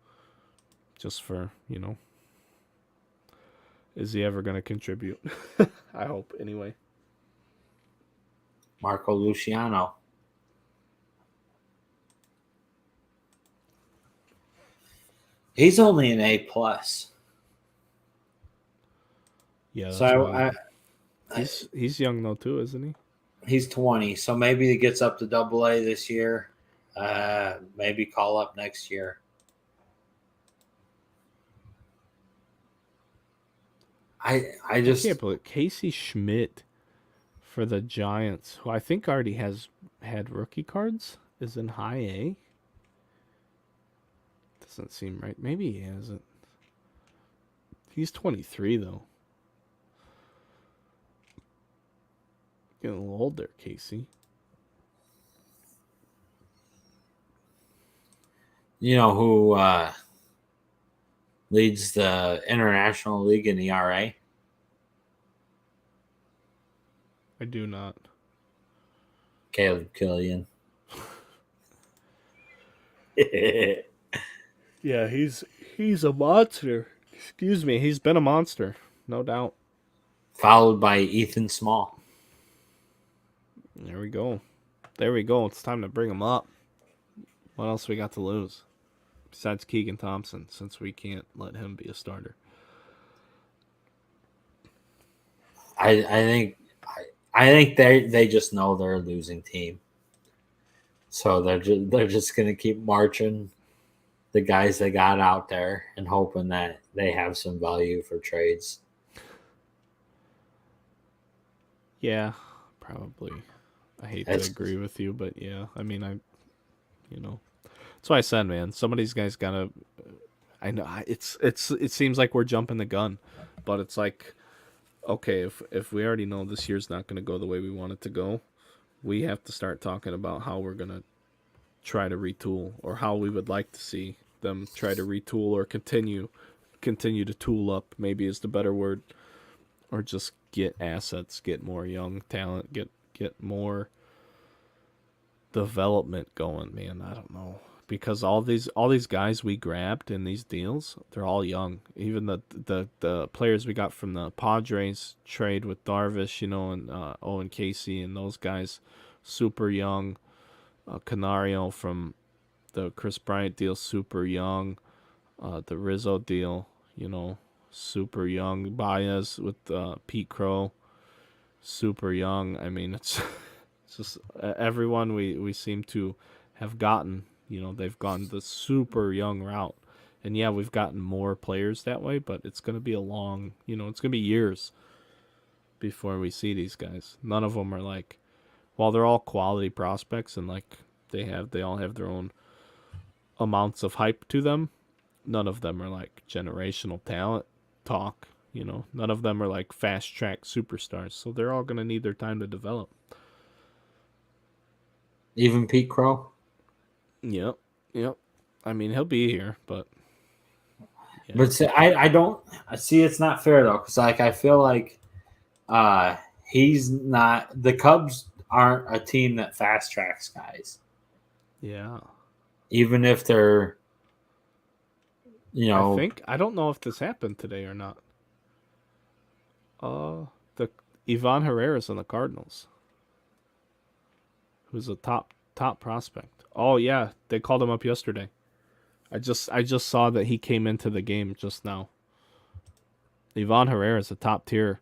Just for, is he ever going to contribute? I hope, anyway. Marco Luciano. He's only an A+. Yeah. So he's young though too, isn't he? He's 20, so maybe he gets up to AA this year. Maybe call up next year. I can't believe Casey Schmidt for the Giants, who I think already has had rookie cards, is in high A. Doesn't seem right. Maybe he hasn't. He's 23 though. Getting a little old there, Casey. You know who leads the International League in ERA? I do not. Caleb Killian. Yeah, he's a monster. Excuse me, he's been a monster, no doubt. Followed by Ethan Small. There we go. It's time to bring him up. What else we got to lose? Besides Keegan Thompson, since we can't let him be a starter. I think they just know they're a losing team. So they're just gonna keep marching the guys they got out there and hoping that they have some value for trades. Yeah, probably. I hate to agree with you, but yeah, I mean, that's why I said, man, some of these guys gotta. I know it seems like we're jumping the gun, but it's like, okay, if we already know this year's not gonna go the way we want it to go, we have to start talking about how we're gonna try to retool, or how we would like to see them try to retool or continue to tool up, maybe is the better word, or just get assets, get more young talent, get more development going, man. I don't know, because all these guys we grabbed in these deals, they're all young. Even the players we got from the Padres trade with Darvish, and Owen Casey and those guys, super young. Canario from the Chris Bryant deal, super young. The Rizzo deal, super young. Baez with Pete Crow, super young. I mean, it's just everyone we seem to have gotten, they've gone the super young route. And yeah, we've gotten more players that way, but it's going to be a long, it's going to be years before we see these guys. None of them are like, while they're all quality prospects and like they all have their own amounts of hype to them, none of them are like generational talent talk. None of them are like fast track superstars. So they're all gonna need their time to develop. Even Pete Crow? Yep. I mean, he'll be here, but yeah. But see, I don't see, it's not fair though, because like I feel like he's not, the Cubs aren't a team that fast tracks guys. Yeah. Even if they're, I don't know if this happened today or not. The Ivan Herrera's on the Cardinals, who's a top prospect. Oh yeah, they called him up yesterday. I just saw that he came into the game just now. Ivan Herrera's a top tier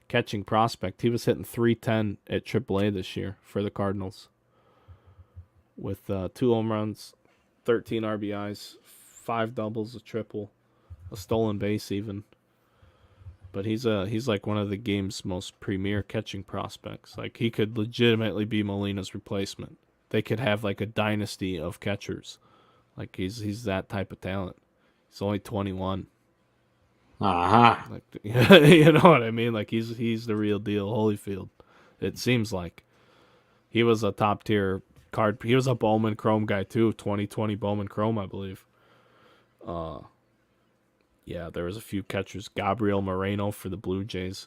catching prospect. He was hitting 310 at AAA this year for the Cardinals with 2 home runs, 13 RBIs, 5 doubles, a triple, a stolen base even. But he's like one of the game's most premier catching prospects. Like he could legitimately be Molina's replacement. They could have like a dynasty of catchers. Like he's that type of talent. He's only 21. Like you know what I mean? Like he's the real deal, Holyfield. It seems like he was a top tier card. He was a Bowman Chrome guy too. 2020 Bowman Chrome, I believe. Yeah, there was a few catchers. Gabriel Moreno for the Blue Jays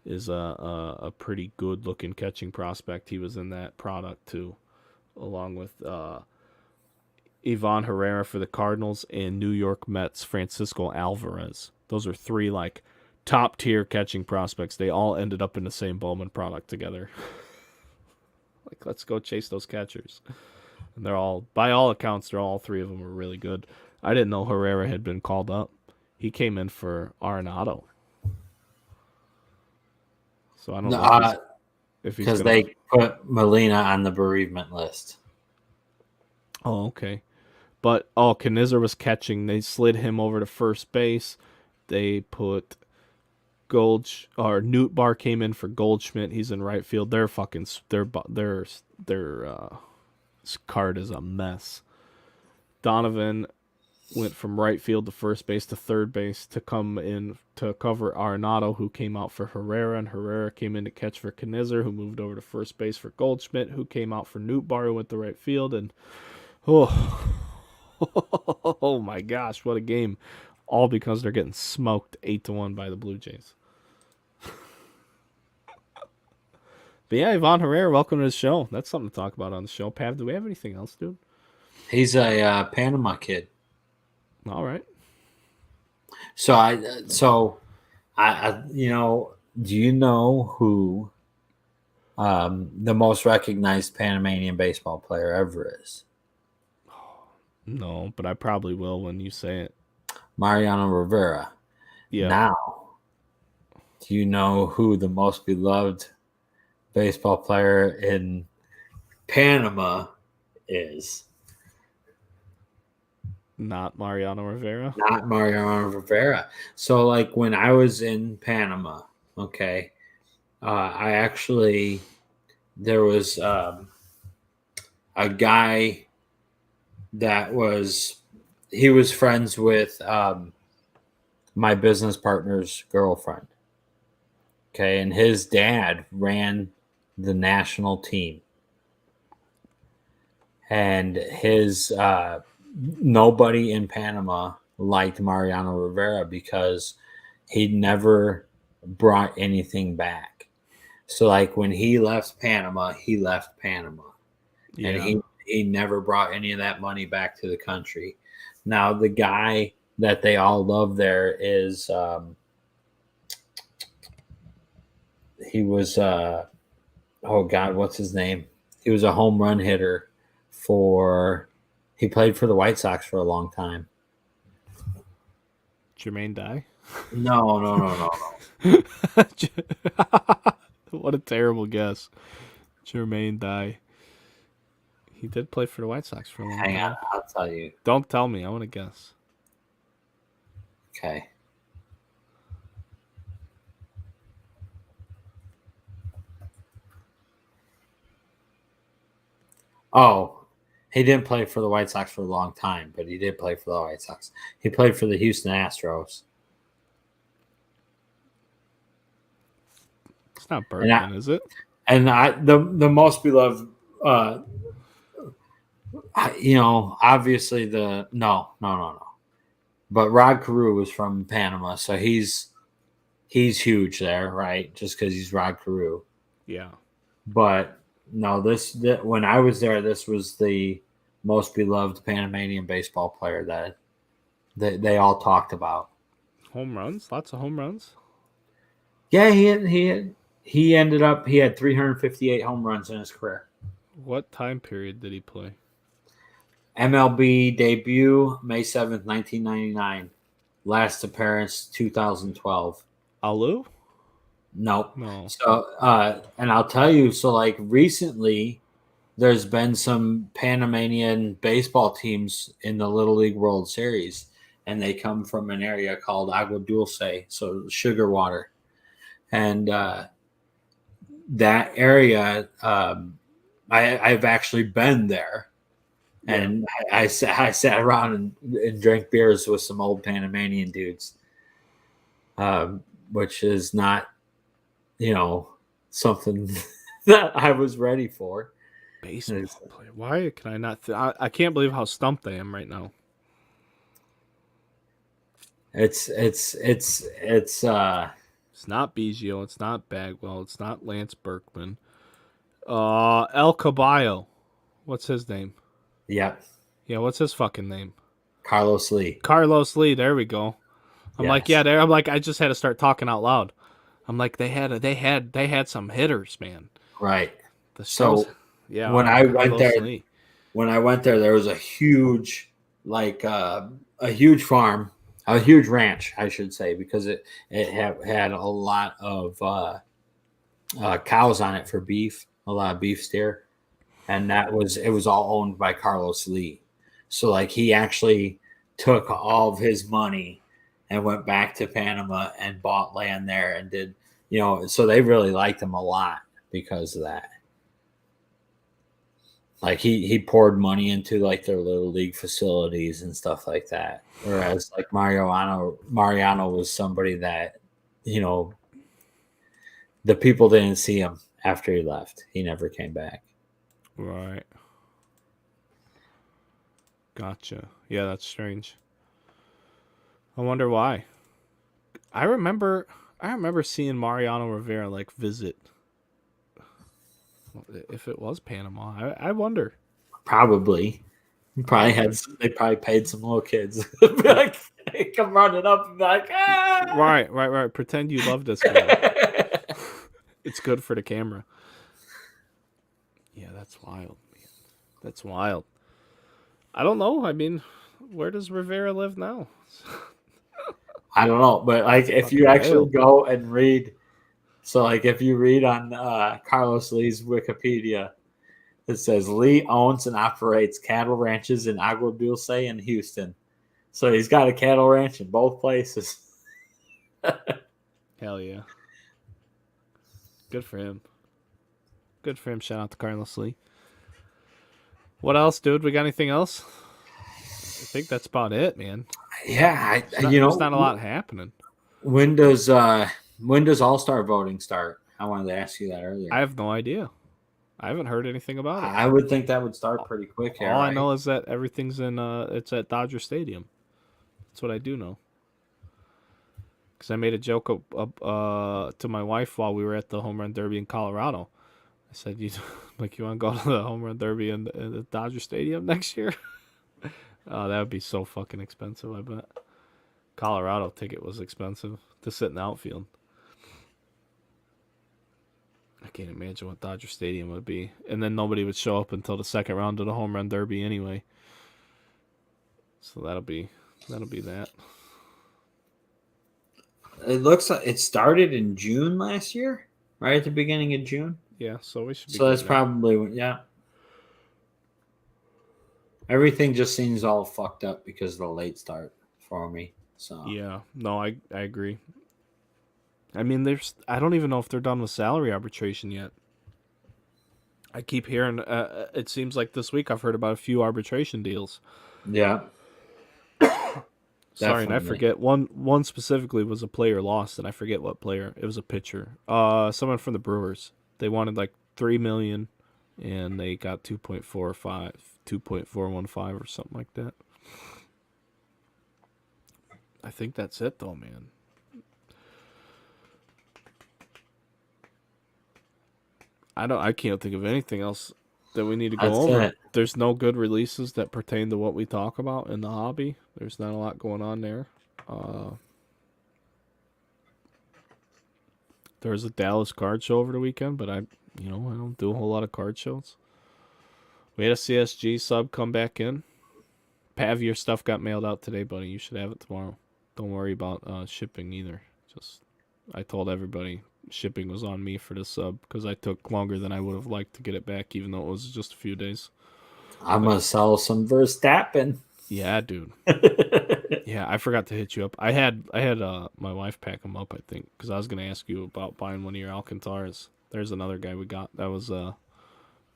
is a pretty good looking catching prospect. He was in that product too, along with Ivan Herrera for the Cardinals and New York Mets Francisco Alvarez. Those are 3 like top tier catching prospects. They all ended up in the same Bowman product together. Like let's go chase those catchers. And they're all, by all accounts, they're all 3 of them were really good. I didn't know Herrera had been called up. He came in for Arenado. So I don't know if he's because they put Molina on the bereavement list. Oh, okay. But Knizer was catching. They slid him over to first base. They put Newt Bar came in for Goldschmidt. He's in right field. Their card is a mess. Donovan went from right field to first base to third base to come in to cover Arenado, who came out for Herrera, and Herrera came in to catch for Knizer, who moved over to first base for Goldschmidt, who came out for Newt Bar, who went to right field, and oh my gosh, what a game. All because they're getting smoked 8-1 by the Blue Jays. But yeah, Ivan Herrera, welcome to the show. That's something to talk about on the show. Pav, do we have anything else, dude? He's a Panama kid. All right. So I you know, do you know who the most recognized Panamanian baseball player ever is? No, but I probably will when you say it. Mariano Rivera. Yeah. Now, do you know who the most beloved baseball player in Panama is? Not Mariano Rivera. Not Mariano Rivera. So, like when I was in Panama, okay, there was a guy that he was friends with my business partner's girlfriend. Okay, and his dad ran the national team. And his nobody in Panama liked Mariano Rivera because he never brought anything back. So like when he left Panama, he left Panama. Yeah. And he never brought any of that money back to the country. Now the guy that they all love there is he was oh God, what's his name? He was a home run hitter he played for the White Sox for a long time. Jermaine Dye? No. What a terrible guess. Jermaine Dye. He did play for the White Sox for a long time. Hang on, I'll tell you. Don't tell me. I want to guess. Okay. Oh, he didn't play for the White Sox for a long time, but he did play for the White Sox. He played for the Houston Astros. It's not Bergman, is it? And the most beloved, obviously no. But Rod Carew was from Panama, so he's huge there, right? Just because he's Rod Carew. Yeah. But no, when I was there, this was the most beloved Panamanian baseball player that they all talked about. Home runs, lots of home runs. Yeah, he had 358 home runs in his career. What time period did he play? MLB debut May 7th, 1999. Last appearance 2012. Alou? Nope. No. So, and I'll tell you, so like recently, there's been some Panamanian baseball teams in the Little League World Series, and they come from an area called Agua Dulce, so sugar water. And that area, I've actually been there, and I sat around and drank beers with some old Panamanian dudes, which is not, something that I was ready for. Baseball player. Why can I not? I can't believe how stumped I am right now. It's It's not Biggio. It's not Bagwell. It's not Lance Berkman. El Caballo. What's his name? yeah, Yeah, what's his fucking name? Carlos Lee. Carlos Lee. There we go. I'm like, Yes. yeah. There. I'm like, I just had to start talking out loud. I'm like, they had some hitters, man. Right. The So shows, yeah. when I went Carlos there, Lee. there was a huge, a huge farm, a huge ranch, I should say, because it had a lot of cows on it for beef, a lot of beef steer, and it was all owned by Carlos Lee. So like he actually took all of his money and went back to Panama and bought land there and did, so they really liked him a lot because of that. Like he poured money into like their little league facilities and stuff like that. Whereas like Mariano was somebody that, the people didn't see him after he left. He never came back. Right. Gotcha. Yeah, that's strange. I wonder why. I remember seeing Mariano Rivera like visit. If it was Panama, I wonder. Probably. They probably paid some little kids. Like, come running up and be like, ah! Right. Pretend you love this guy. It's good for the camera. Yeah, that's wild, man. That's wild. I don't know. I mean, where does Rivera live now? I don't know, but like if you actually go and read, so like if you read on Carlos Lee's Wikipedia, it says Lee owns and operates cattle ranches in Agua Dulce and Houston. So he's got a cattle ranch in both places. Hell yeah. Good for him. Good for him. Shout out to Carlos Lee. What else, dude? We got anything else? I think that's about it, man. Yeah, there's not a lot happening. When does All-Star voting start? I wanted to ask you that earlier. I have no idea. I haven't heard anything about it. I would think that would start pretty quick here. All I know is that everything's it's at Dodger Stadium. That's what I do know. Because I made a joke to my wife while we were at the home run derby in Colorado. I said, you want to go to the home run derby in the Dodger Stadium next year? Oh, that would be so fucking expensive, I bet. Colorado ticket was expensive to sit in the outfield. I can't imagine what Dodger Stadium would be. And then nobody would show up until the second round of the home run derby anyway. So that'll be that. It looks like it started in June last year, right at the beginning of June. Yeah, so we should be. So that's probably, yeah. Everything just seems all fucked up because of the late start for me. So yeah, no, I agree. I mean, I don't even know if they're done with salary arbitration yet. I keep hearing. It seems like this week I've heard about a few arbitration deals. Yeah. Sorry, and I forget one specifically was a player lost, and I forget what player. It was a pitcher. Someone from the Brewers. They wanted like $3 million, and they got 2.415 or something like that. I think that's it, though, man. I can't think of anything else that we need to go over. There's no good releases that pertain to what we talk about in the hobby. There's not a lot going on there. There was a Dallas card show over the weekend, but I don't do a whole lot of card shows. We had a CSG sub come back in. Pav, your stuff got mailed out today, buddy. You should have it tomorrow. Don't worry about shipping either. I told everybody shipping was on me for the sub because I took longer than I would have liked to get it back, even though it was just a few days. I'm gonna sell some Verstappen. Yeah, dude. Yeah, I forgot to hit you up. I had my wife pack them up, I think, because I was gonna ask you about buying one of your Alcantaras. There's another guy we got that was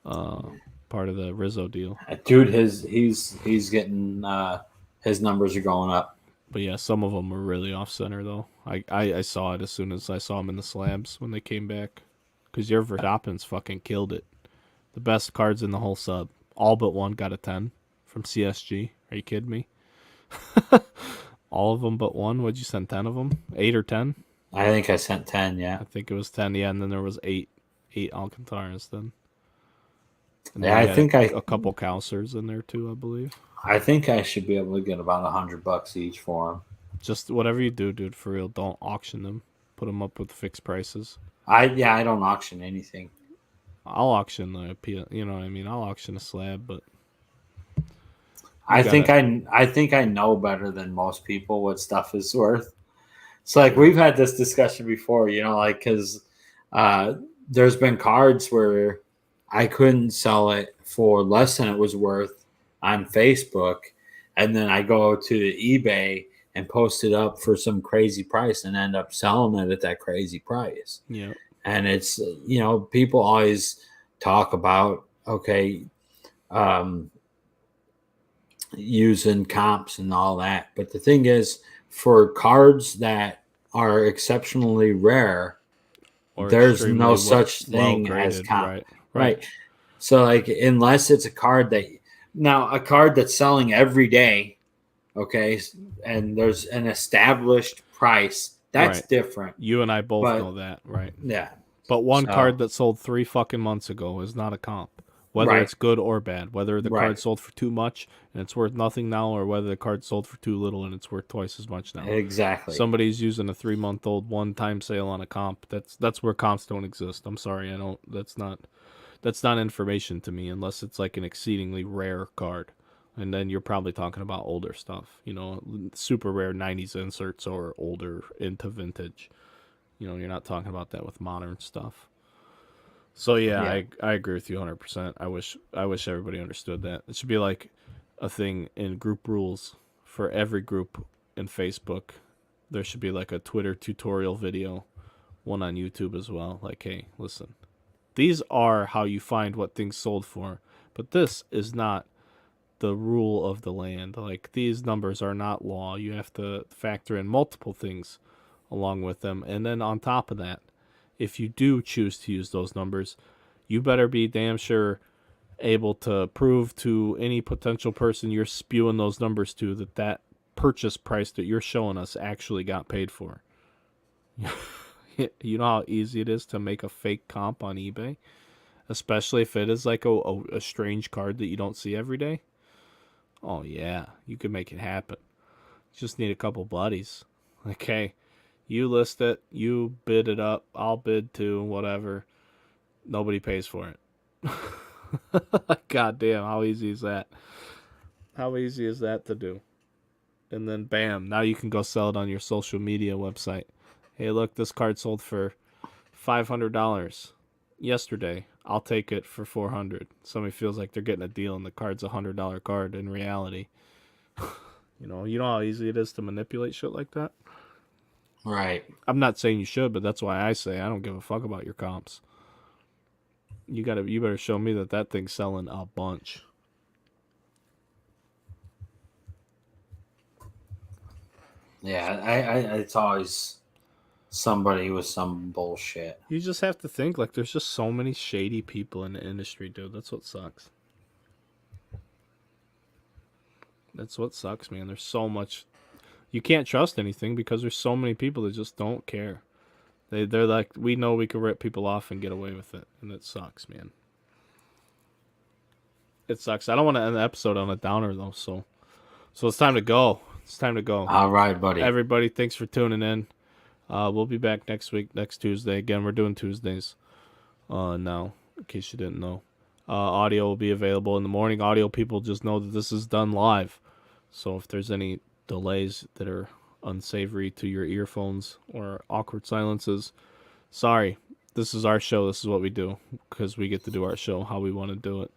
part of the Rizzo deal. Dude, he's getting his numbers are going up. But yeah, some of them were really off center though. I saw it as soon as I saw them in the slabs when they came back, because your Verstappen's fucking killed it. The best cards in the whole sub. All but one got a 10 from CSG. Are you kidding me? All of them but one. What'd you send? 10 of them? 8 or 10? I think I sent 10. Yeah, I think it was 10. Yeah, and then there was eight Alcantaras then. And yeah. I think a couple Calcers in there too, I believe. I think I should be able to get about $100 each for them. Just whatever you do, dude. For real, don't auction them. Put them up with fixed prices. I don't auction anything. I'll auction the you know what I mean. I'll auction a slab, but I think I know better than most people what stuff is worth. It's like we've had this discussion before, you know, like because there's been cards where I couldn't sell it for less than it was worth on Facebook, and then I go to eBay and post it up for some crazy price and end up selling it at that crazy price. yeah. And it's, you know, people always talk about, okay, using comps and all that. But the thing is, for cards that are exceptionally rare, Or there's no such thing as comp. Right. So, like, unless it's a card that's selling every day, okay, and there's an established price, that's different. You and I both know that, right? Yeah. But one card that sold 3 fucking months ago is not a comp. Whether it's good or bad. Whether the card sold for too much and it's worth nothing now, or whether the card sold for too little and it's worth twice as much now. Exactly. Somebody's using a 3-month-old one-time sale on a comp. That's where comps don't exist. I'm sorry, that's not information to me unless it's like an exceedingly rare card. And then you're probably talking about older stuff, you know, super rare 90s inserts or older into vintage. You know, you're not talking about that with modern stuff. So yeah. I agree with you 100%. I wish everybody understood that. It should be like a thing in group rules for every group in Facebook. There should be like a Twitter tutorial video, one on YouTube as well. Like, hey, listen, these are how you find what things sold for, but this is not the rule of the land. Like, these numbers are not law. You have to factor in multiple things along with them. And then on top of that, if you do choose to use those numbers, you better be damn sure able to prove to any potential person you're spewing those numbers to that purchase price that you're showing us actually got paid for. You know how easy it is to make a fake comp on eBay? Especially if it is like a strange card that you don't see every day. Oh yeah, you can make it happen. You just need a couple buddies. Like, hey, you list it, you bid it up, I'll bid too, whatever. Nobody pays for it. God damn, how easy is that? How easy is that to do? And then bam, now you can go sell it on your social media website. Hey, look, this card sold for $500 yesterday. I'll take it for $400. Somebody feels like they're getting a deal and the card's a $100 card in reality. You know how easy it is to manipulate shit like that? Right. I'm not saying you should, but that's why I say I don't give a fuck about your comps. You better show me that thing's selling a bunch. Yeah, I it's always somebody with some bullshit. You just have to think, like, there's just so many shady people in the industry, dude. That's what sucks. That's what sucks, man. There's so much. You can't trust anything because there's so many people that just don't care. They're like, we know we can rip people off and get away with it, and it sucks, man. It sucks. I don't want to end the episode on a downer though, so it's time to go. It's time to go. All right, buddy. Everybody, thanks for tuning in. We'll be back next week, next Tuesday. Again, we're doing Tuesdays now, in case you didn't know. Audio will be available in the morning. Audio people just know that this is done live. So if there's any delays that are unsavory to your earphones or awkward silences, Sorry, this is our show. This is what we do because we get to do our show how we want to do it.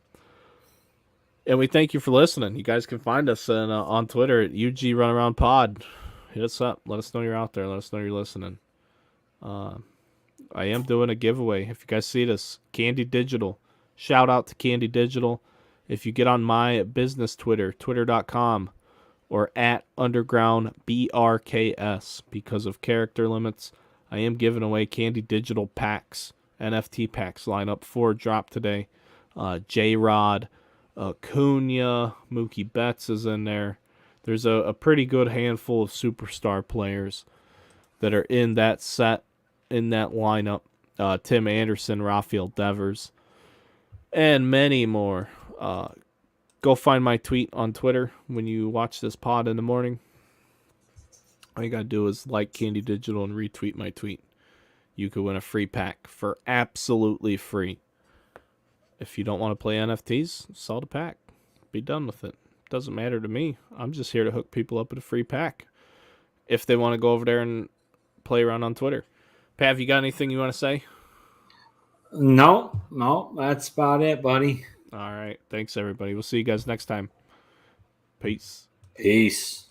And we thank you for listening. You guys can find us on Twitter at UG Runaround Pod. Hit us up. Let us know you're out there. Let us know you're listening. I am doing a giveaway. If you guys see this, Candy Digital. Shout out to Candy Digital. If you get on my business Twitter, twitter.com, or at undergroundbrks, because of character limits, I am giving away Candy Digital packs, NFT packs. Line up 4 drop today. J-Rod, Cunha, Mookie Betts is in there. There's a pretty good handful of superstar players that are in that set, in that lineup. Tim Anderson, Rafael Devers, and many more. Go find my tweet on Twitter when you watch this pod in the morning. All you gotta do is like Candy Digital and retweet my tweet. You could win a free pack for absolutely free. If you don't want to play NFTs, sell the pack. Be done with it. Doesn't matter to me. I'm just here to hook people up with a free pack. If they want to go over there and play around on Twitter. Pav, you got anything you want to say? No, that's about it, buddy. All right. Thanks, everybody. We'll see you guys next time. Peace. Peace.